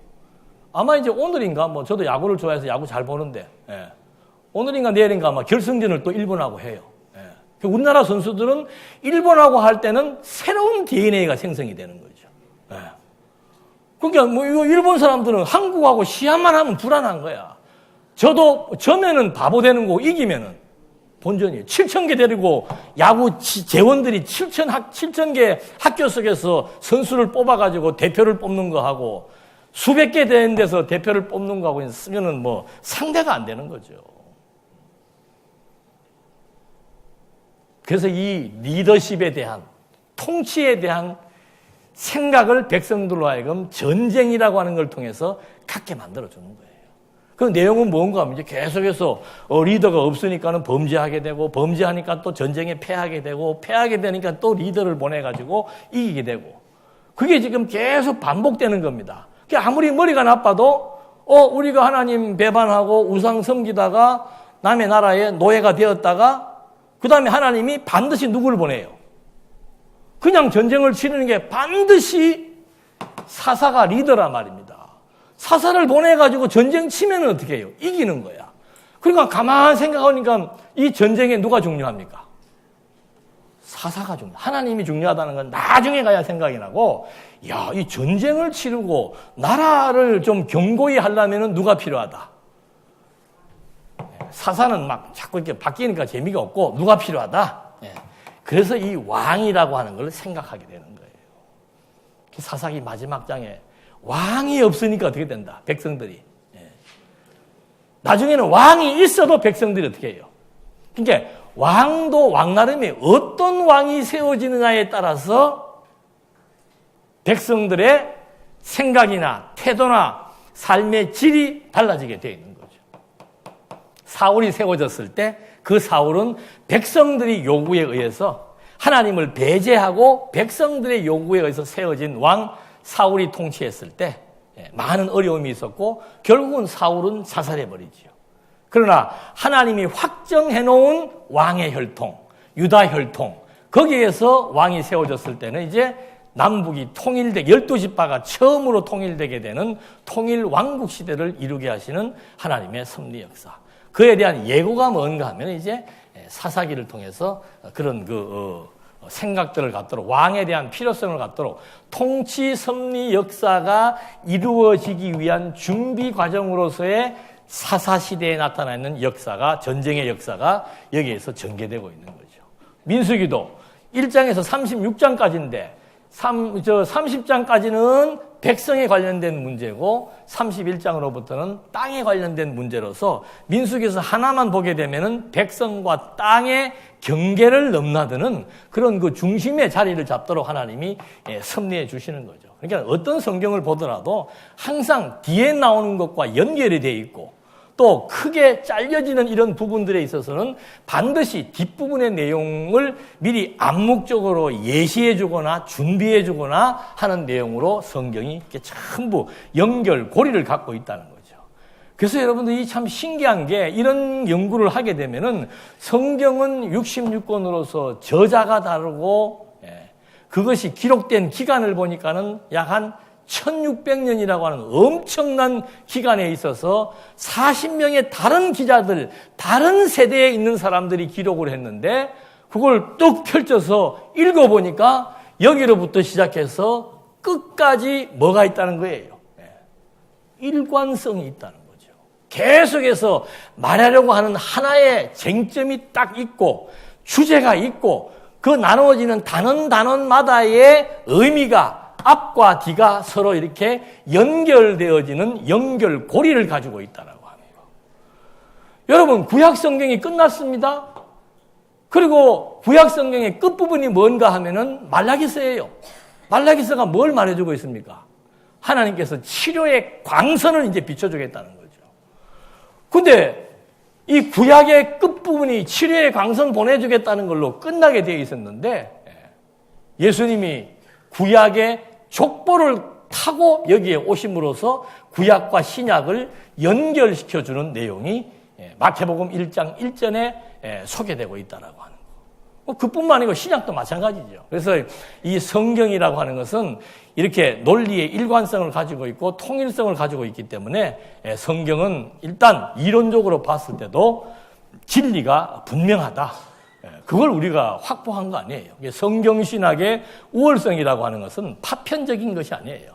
아마 이제 오늘인가 저도 야구를 좋아해서 야구 잘 보는데 오늘인가 내일인가 아마 결승전을 또 일본하고 해요. 우리나라 선수들은 일본하고 할 때는 새로운 DNA가 생성이 되는 거죠. 그러니까 이거 일본 사람들은 한국하고 시합만 하면 불안한 거야. 저도 져면은 바보 되는 거고 이기면은 본전이에요. 7,000개 데리고 야구 재원들이 7,000개 학교 속에서 선수를 뽑아가지고 대표를 뽑는 거 하고 수백 개 되는 데서 대표를 뽑는 거 하고 쓰면은 상대가 안 되는 거죠. 그래서 이 리더십에 대한, 통치에 대한 생각을 백성들로 하여금 전쟁이라고 하는 걸 통해서 갖게 만들어주는 거예요. 그 내용은 뭔가 하면 이제 계속해서 리더가 없으니까는 범죄하게 되고, 범죄하니까 또 전쟁에 패하게 되고, 패하게 되니까 또 리더를 보내가지고 이기게 되고, 그게 지금 계속 반복되는 겁니다. 아무리 머리가 나빠도, 우리가 하나님 배반하고 우상 섬기다가 남의 나라의 노예가 되었다가 그 다음에 하나님이 반드시 누구를 보내요? 그냥 전쟁을 치르는 게 반드시 사사가 리더란 말입니다. 사사를 보내가지고 전쟁 치면 어떻게 해요? 이기는 거야. 그러니까 가만히 생각하니까 이 전쟁에 누가 중요합니까? 사사가 중요해요. 하나님이 중요하다는 건 나중에 가야 생각이 나고, 이 전쟁을 치르고 나라를 좀 견고히 하려면 누가 필요하다? 사사는 막 자꾸 이렇게 바뀌니까 재미가 없고 누가 필요하다? 그래서 이 왕이라고 하는 걸 생각하게 되는 거예요. 사사기 마지막 장에 왕이 없으니까 어떻게 된다? 백성들이. 나중에는 왕이 있어도 백성들이 어떻게 해요? 그러니까 왕도 왕나름에 어떤 왕이 세워지느냐에 따라서 백성들의 생각이나 태도나 삶의 질이 달라지게 되어 있는 거죠. 사울이 세워졌을 때 그 사울은 백성들의 요구에 의해서 하나님을 배제하고 백성들의 요구에 의해서 세워진 왕 사울이 통치했을 때 많은 어려움이 있었고 결국은 사울은 자살해버리지요. 그러나 하나님이 확정해놓은 왕의 혈통, 유다 혈통, 거기에서 왕이 세워졌을 때는 이제 남북이 12지파가 처음으로 통일되게 되는 통일왕국 시대를 이루게 하시는 하나님의 섭리 역사. 그에 대한 예고가 뭔가 하면 이제 사사기를 통해서 그런 생각들을 갖도록, 왕에 대한 필요성을 갖도록 통치 섭리 역사가 이루어지기 위한 준비 과정으로서의 사사시대에 나타나 있는 역사가, 전쟁의 역사가 여기에서 전개되고 있는 거죠. 민수기도 1장에서 36장까지인데 30장까지는 백성에 관련된 문제고 31장으로부터는 땅에 관련된 문제로서 민수기에서 하나만 보게 되면은 백성과 땅의 경계를 넘나드는 그런 그 중심의 자리를 잡도록 하나님이 섭리해 주시는 거죠. 그러니까 어떤 성경을 보더라도 항상 뒤에 나오는 것과 연결이 되어 있고 또 크게 잘려지는 이런 부분들에 있어서는 반드시 뒷부분의 내용을 미리 암묵적으로 예시해 주거나 준비해 주거나 하는 내용으로 성경이 이렇게 전부 연결, 고리를 갖고 있다는 거죠. 그래서 여러분들이 참 신기한 게 이런 연구를 하게 되면은 성경은 66권으로서 저자가 다르고 그것이 기록된 기간을 보니까는 약 한 1600년이라고 하는 엄청난 기간에 있어서 40명의 다른 기자들, 다른 세대에 있는 사람들이 기록을 했는데 그걸 뚝 펼쳐서 읽어보니까 여기로부터 시작해서 끝까지 뭐가 있다는 거예요? 일관성이 있다는 거죠. 계속해서 말하려고 하는 하나의 쟁점이 딱 있고 주제가 있고 그 나누어지는 단원마다의 의미가 앞과 뒤가 서로 이렇게 연결되어지는 연결고리를 가지고 있다라고 하네요. 여러분, 구약 성경이 끝났습니다. 그리고 구약 성경의 끝부분이 뭔가 하면은 말라기서예요. 말라기서가 뭘 말해주고 있습니까? 하나님께서 치료의 광선을 이제 비춰주겠다는 거죠. 근데 이 구약의 끝부분이 치료의 광선 보내주겠다는 걸로 끝나게 되어 있었는데 예수님이 구약의 족보를 타고 여기에 오심으로써 구약과 신약을 연결시켜주는 내용이 마태복음 1장 1절에 소개되고 있다라고 하는 거. 그뿐만 아니고 신약도 마찬가지죠. 그래서 이 성경이라고 하는 것은 이렇게 논리의 일관성을 가지고 있고 통일성을 가지고 있기 때문에 성경은 일단 이론적으로 봤을 때도 진리가 분명하다. 그걸 우리가 확보한 거 아니에요. 성경신학의 우월성이라고 하는 것은 파편적인 것이 아니에요.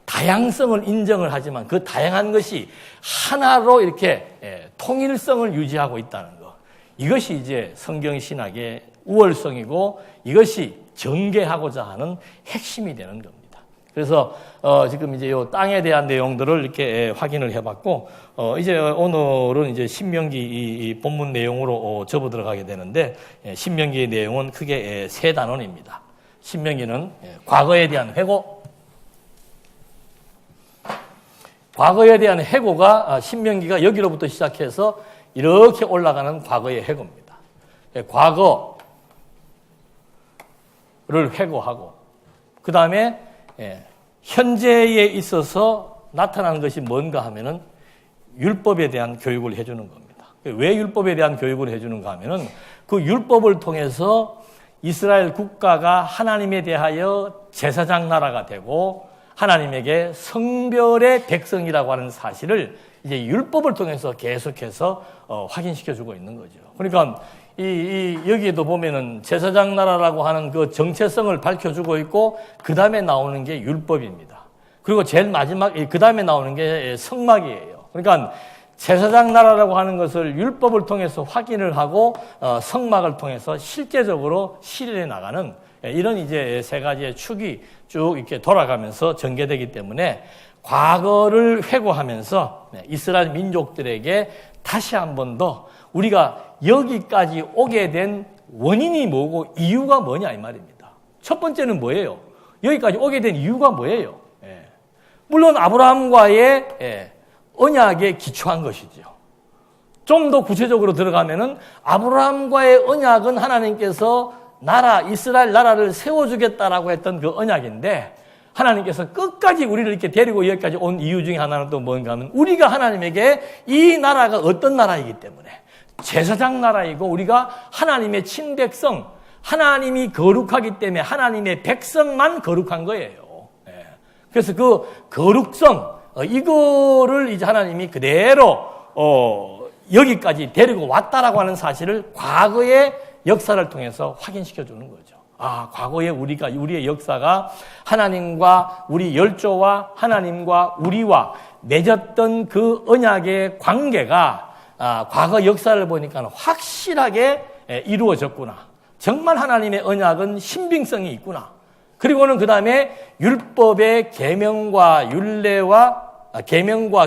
다양성을 인정을 하지만 그 다양한 것이 하나로 이렇게 통일성을 유지하고 있다는 것. 이것이 이제 성경신학의 우월성이고 이것이 전개하고자 하는 핵심이 되는 겁니다. 그래서 지금 이제 요 땅에 대한 내용들을 이렇게 확인을 해봤고 이제 오늘은 이제 신명기 이 본문 내용으로 접어 들어가게 되는데 신명기의 내용은 크게 세 단원입니다. 신명기는 과거에 대한 회고, 과거에 대한 회고가 신명기가 여기로부터 시작해서 이렇게 올라가는 과거의 회고입니다. 과거를 회고하고 그 다음에 현재에 있어서 나타나는 것이 뭔가 하면은 율법에 대한 교육을 해주는 겁니다. 왜 율법에 대한 교육을 해주는가 하면은 그 율법을 통해서 이스라엘 국가가 하나님에 대하여 제사장 나라가 되고 하나님에게 성별의 백성이라고 하는 사실을 이제 율법을 통해서 계속해서 확인시켜주고 있는 거죠. 그러니까 여기에도 보면은 제사장 나라라고 하는 그 정체성을 밝혀주고 있고 그 다음에 나오는 게 율법입니다. 그리고 제일 마지막 그 다음에 나오는 게 성막이에요. 그러니까 제사장 나라라고 하는 것을 율법을 통해서 확인을 하고 성막을 통해서 실제적으로 실현해 나가는 이런 이제 세 가지의 축이 쭉 이렇게 돌아가면서 전개되기 때문에 과거를 회고하면서 이스라엘 민족들에게 다시 한 번 더 우리가 여기까지 오게 된 원인이 뭐고 이유가 뭐냐 이 말입니다. 첫 번째는 뭐예요? 여기까지 오게 된 이유가 뭐예요? 물론 아브라함과의 언약에 기초한 것이죠. 좀 더 구체적으로 들어가면은 아브라함과의 언약은 하나님께서 이스라엘 나라를 세워주겠다라고 했던 그 언약인데 하나님께서 끝까지 우리를 이렇게 데리고 여기까지 온 이유 중에 하나는 또 뭔가 하면 우리가 하나님에게 이 나라가 어떤 나라이기 때문에 제사장 나라이고 우리가 하나님의 친백성, 하나님이 거룩하기 때문에 하나님의 백성만 거룩한 거예요. 그래서 그 거룩성, 이거를 이제 하나님이 그대로 여기까지 데리고 왔다라고 하는 사실을 과거의 역사를 통해서 확인시켜 주는 거죠. 과거에 우리의 역사가 하나님과 우리 열조와 하나님과 우리와 맺었던 그 언약의 관계가 과거 역사를 보니까 확실하게 이루어졌구나. 정말 하나님의 언약은 신빙성이 있구나. 그리고는 그 다음에 율법의 계명과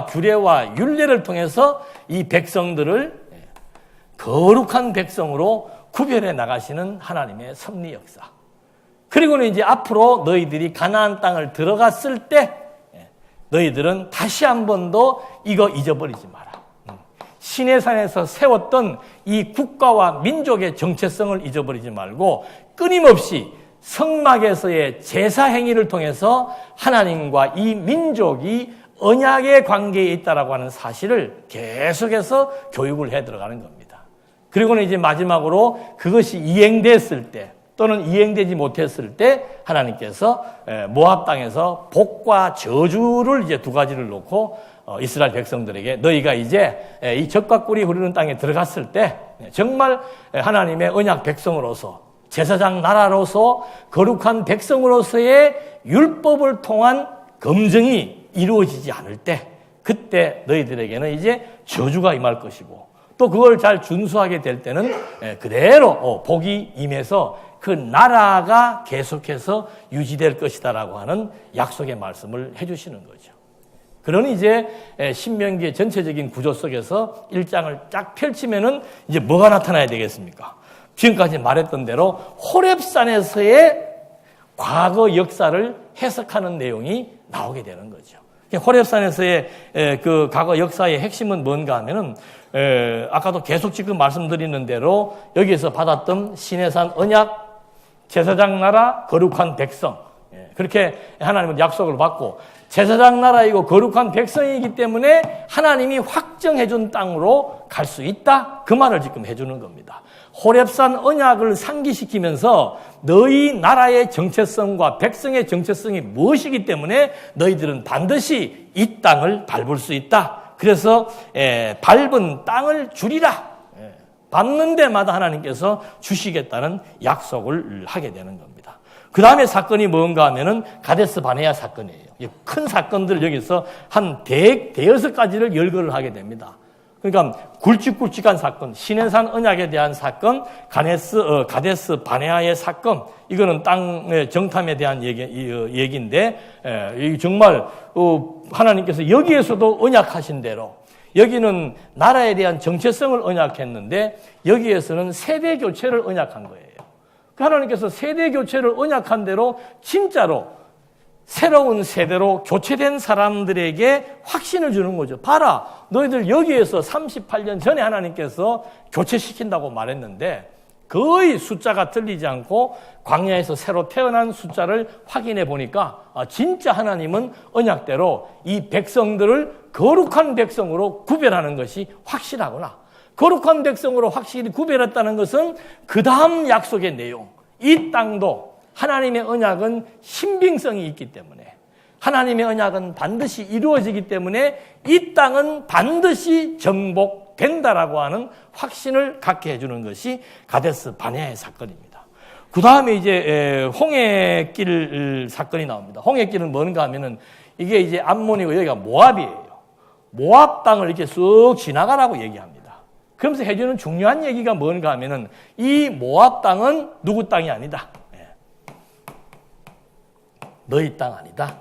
규례와 율례를 통해서 이 백성들을 거룩한 백성으로 구별해 나가시는 하나님의 섭리 역사. 그리고는 이제 앞으로 너희들이 가나안 땅을 들어갔을 때 너희들은 다시 한 번도 이거 잊어버리지 마라. 시내산에서 세웠던 이 국가와 민족의 정체성을 잊어버리지 말고 끊임없이 성막에서의 제사 행위를 통해서 하나님과 이 민족이 언약의 관계에 있다라고 하는 사실을 계속해서 교육을 해 들어가는 겁니다. 그리고는 이제 마지막으로 그것이 이행됐을 때 또는 이행되지 못했을 때 하나님께서 모압 땅에서 복과 저주를 이제 두 가지를 놓고 이스라엘 백성들에게 너희가 이제 이 젖과 꿀이 흐르는 땅에 들어갔을 때 정말 하나님의 언약 백성으로서 제사장 나라로서 거룩한 백성으로서의 율법을 통한 검증이 이루어지지 않을 때 그때 너희들에게는 이제 저주가 임할 것이고 또 그걸 잘 준수하게 될 때는 그대로 복이 임해서 그 나라가 계속해서 유지될 것이다라고 하는 약속의 말씀을 해주시는 거죠. 그러니 이제 신명기의 전체적인 구조 속에서 1장을 쫙 펼치면은 이제 뭐가 나타나야 되겠습니까? 지금까지 말했던 대로 호렙산에서의 과거 역사를 해석하는 내용이 나오게 되는 거죠. 호렙산에서의 그 과거 역사의 핵심은 뭔가 하면은 아까도 계속 지금 말씀드리는 대로 여기에서 받았던 시내산 언약, 제사장 나라, 거룩한 백성 그렇게 하나님은 약속을 받고 제사장 나라이고 거룩한 백성이기 때문에 하나님이 확정해준 땅으로 갈 수 있다. 그 말을 지금 해주는 겁니다. 호렙산 언약을 상기시키면서 너희 나라의 정체성과 백성의 정체성이 무엇이기 때문에 너희들은 반드시 이 땅을 밟을 수 있다. 그래서 밟은 땅을 주리라. 밟는 데마다 하나님께서 주시겠다는 약속을 하게 되는 겁니다. 그 다음에 사건이 뭔가 하면은 가데스 바네아 사건이에요. 큰 사건들 여기서 한 대여섯 가지를 열거를 하게 됩니다. 그러니까 굵직굵직한 사건, 시내산 언약에 대한 사건, 가데스 바네아의 사건, 이거는 땅의 정탐에 대한 얘기인데, 정말 하나님께서 여기에서도 언약하신 대로 여기는 나라에 대한 정체성을 언약했는데 여기에서는 세대 교체를 언약한 거예요. 하나님께서 세대 교체를 언약한 대로 진짜로 새로운 세대로 교체된 사람들에게 확신을 주는 거죠. 봐라, 너희들 여기에서 38년 전에 하나님께서 교체시킨다고 말했는데 거의 숫자가 틀리지 않고 광야에서 새로 태어난 숫자를 확인해 보니까 진짜 하나님은 언약대로 이 백성들을 거룩한 백성으로 구별하는 것이 확실하구나. 거룩한 백성으로 확실히 구별했다는 것은 그 다음 약속의 내용, 이 땅도 하나님의 언약은 신빙성이 있기 때문에 하나님의 언약은 반드시 이루어지기 때문에 이 땅은 반드시 정복된다라고 하는 확신을 갖게 해주는 것이 가데스 바네아의 사건입니다. 그 다음에 이제 홍해길 사건이 나옵니다. 홍해길은 뭔가 하면은 이게 이제 암몬이고 여기가 모압이에요. 모압 땅을 이렇게 쑥 지나가라고 얘기합니다. 그러면서 해주는 중요한 얘기가 뭔가 하면은 이 모압 땅은 누구 땅이 아니다. 너희 땅 아니다.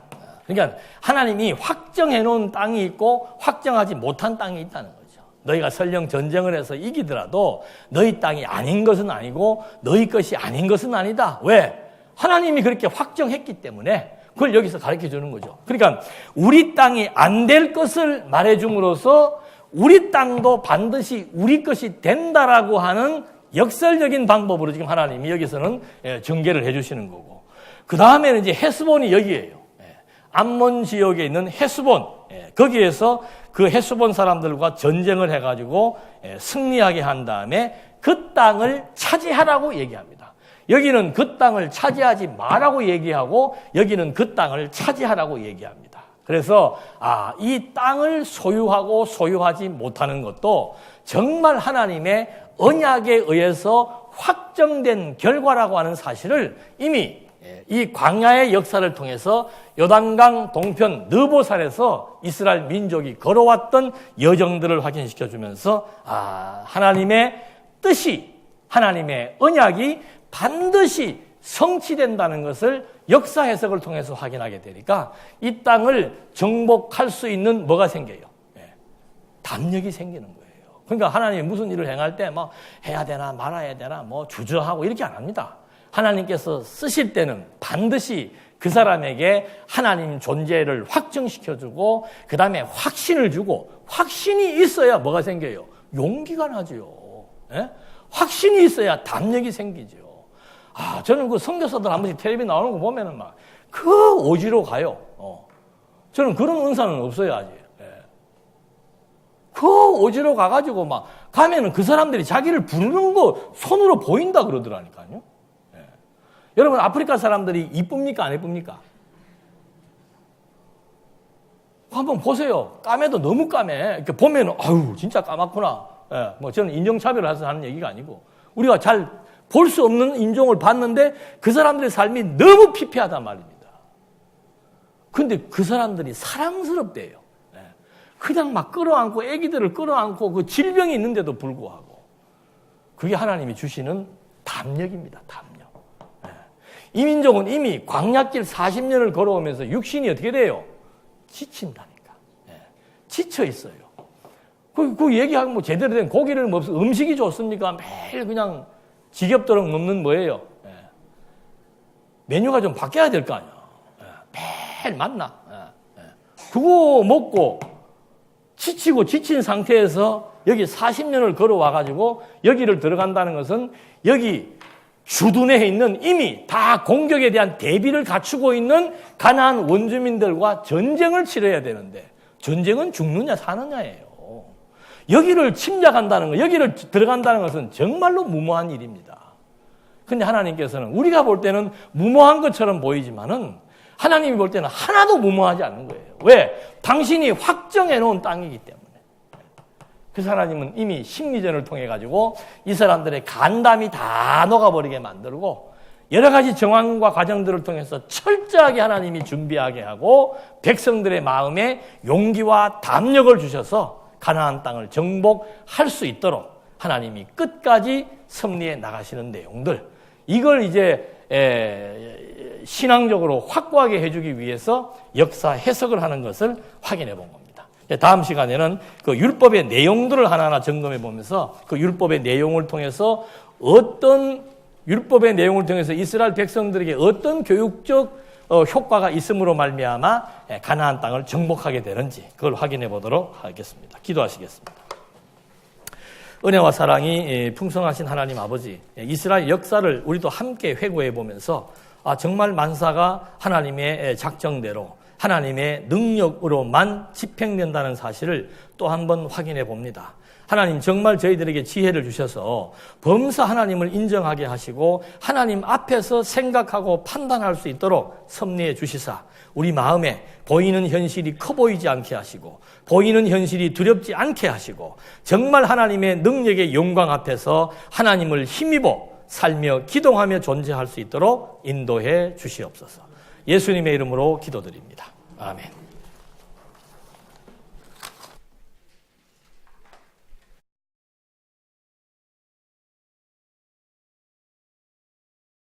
그러니까 하나님이 확정해 놓은 땅이 있고 확정하지 못한 땅이 있다는 거죠. 너희가 설령 전쟁을 해서 이기더라도 너희 땅이 아닌 것은 아니고 너희 것이 아닌 것은 아니다. 왜? 하나님이 그렇게 확정했기 때문에 그걸 여기서 가르쳐 주는 거죠. 그러니까 우리 땅이 안 될 것을 말해 줌으로써 우리 땅도 반드시 우리 것이 된다라고 하는 역설적인 방법으로 지금 하나님이 여기서는 전개를 해 주시는 거고, 그 다음에는 이제 헤스본이 여기에요. 암몬 지역에 있는 헤스본, 거기에서 그 헤스본 사람들과 전쟁을 해가지고 승리하게 한 다음에 그 땅을 차지하라고 얘기합니다. 여기는 그 땅을 차지하지 마라고 얘기하고 여기는 그 땅을 차지하라고 얘기합니다. 그래서 이 땅을 소유하고 소유하지 못하는 것도 정말 하나님의 언약에 의해서 확정된 결과라고 하는 사실을 이미 이 광야의 역사를 통해서 요단강 동편 느보산에서 이스라엘 민족이 걸어왔던 여정들을 확인시켜 주면서 하나님의 뜻이, 하나님의 언약이 반드시 성취된다는 것을 역사 해석을 통해서 확인하게 되니까 이 땅을 정복할 수 있는 뭐가 생겨요? 담력이 생기는 거예요. 그러니까 하나님이 무슨 일을 행할 때 뭐 해야 되나 말아야 되나 뭐 주저하고 이렇게 안 합니다. 하나님께서 쓰실 때는 반드시 그 사람에게 하나님 존재를 확정시켜주고 그 다음에 확신을 주고, 확신이 있어야 뭐가 생겨요? 용기가 나죠. 확신이 있어야 담력이 생기죠. 저는 그 선교사들 한 번씩 텔레비 나오는 거 보면은 막 그 오지로 가요. 저는 그런 은사는 없어요, 아직. 그 오지로 가가지고 막 가면은 그 사람들이 자기를 부르는 거 손으로 보인다 그러더라니까요. 여러분, 아프리카 사람들이 이쁩니까? 안 이쁩니까? 한번 보세요. 까매도 너무 까매. 이렇게 보면, 아유, 진짜 까맣구나. 예, 뭐 저는 인종차별을 해서 하는 얘기가 아니고, 우리가 잘 볼 수 없는 인종을 봤는데 그 사람들의 삶이 너무 피폐하단 말입니다. 근데 그 사람들이 사랑스럽대요. 예, 그냥 막 끌어안고, 애기들을 끌어안고 그 질병이 있는데도 불구하고. 그게 하나님이 주시는 담력입니다, 담력. 예. 이 민족은 이미 광야길 40년을 걸어오면서 육신이 어떻게 돼요? 지친다니까. 예. 지쳐 있어요. 그 얘기하면 뭐 제대로 된 고기를 먹어서 음식이 좋습니까? 매일 그냥 지겹도록 먹는 뭐예요? 예. 메뉴가 좀 바뀌어야 될 거 아니야. 예. 매일 만나. 예. 그거 먹고 지치고 지친 상태에서 여기 40년을 걸어와가지고 여기를 들어간다는 것은 여기 주둔에 있는 이미 다 공격에 대한 대비를 갖추고 있는 가나안 원주민들과 전쟁을 치러야 되는데 전쟁은 죽느냐 사느냐예요. 여기를 침략한다는 것, 여기를 들어간다는 것은 정말로 무모한 일입니다. 근데 하나님께서는 우리가 볼 때는 무모한 것처럼 보이지만은 하나님이 볼 때는 하나도 무모하지 않는 거예요. 왜? 당신이 확정해 놓은 땅이기 때문에. 그래서 하나님은 이미 심리전을 통해 가지고 이 사람들의 간담이 다 녹아버리게 만들고 여러 가지 정황과 과정들을 통해서 철저하게 하나님이 준비하게 하고 백성들의 마음에 용기와 담력을 주셔서 가나안 땅을 정복할 수 있도록 하나님이 끝까지 섭리해 나가시는 내용들, 이걸 이제 신앙적으로 확고하게 해주기 위해서 역사 해석을 하는 것을 확인해 본 겁니다. 다음 시간에는 그 율법의 내용들을 하나하나 점검해 보면서 그 율법의 내용을 통해서 율법의 내용을 통해서 이스라엘 백성들에게 어떤 교육적 효과가 있음으로 말미암아 가나안 땅을 정복하게 되는지 그걸 확인해 보도록 하겠습니다. 기도하시겠습니다. 은혜와 사랑이 풍성하신 하나님 아버지, 이스라엘 역사를 우리도 함께 회고해 보면서 정말 만사가 하나님의 작정대로 하나님의 능력으로만 집행된다는 사실을 또 한 번 확인해 봅니다. 하나님 정말 저희들에게 지혜를 주셔서 범사 하나님을 인정하게 하시고 하나님 앞에서 생각하고 판단할 수 있도록 섭리해 주시사 우리 마음에 보이는 현실이 커 보이지 않게 하시고 보이는 현실이 두렵지 않게 하시고 정말 하나님의 능력의 영광 앞에서 하나님을 힘입어 살며 기동하며 존재할 수 있도록 인도해 주시옵소서. 예수님의 이름으로 기도드립니다. 아멘.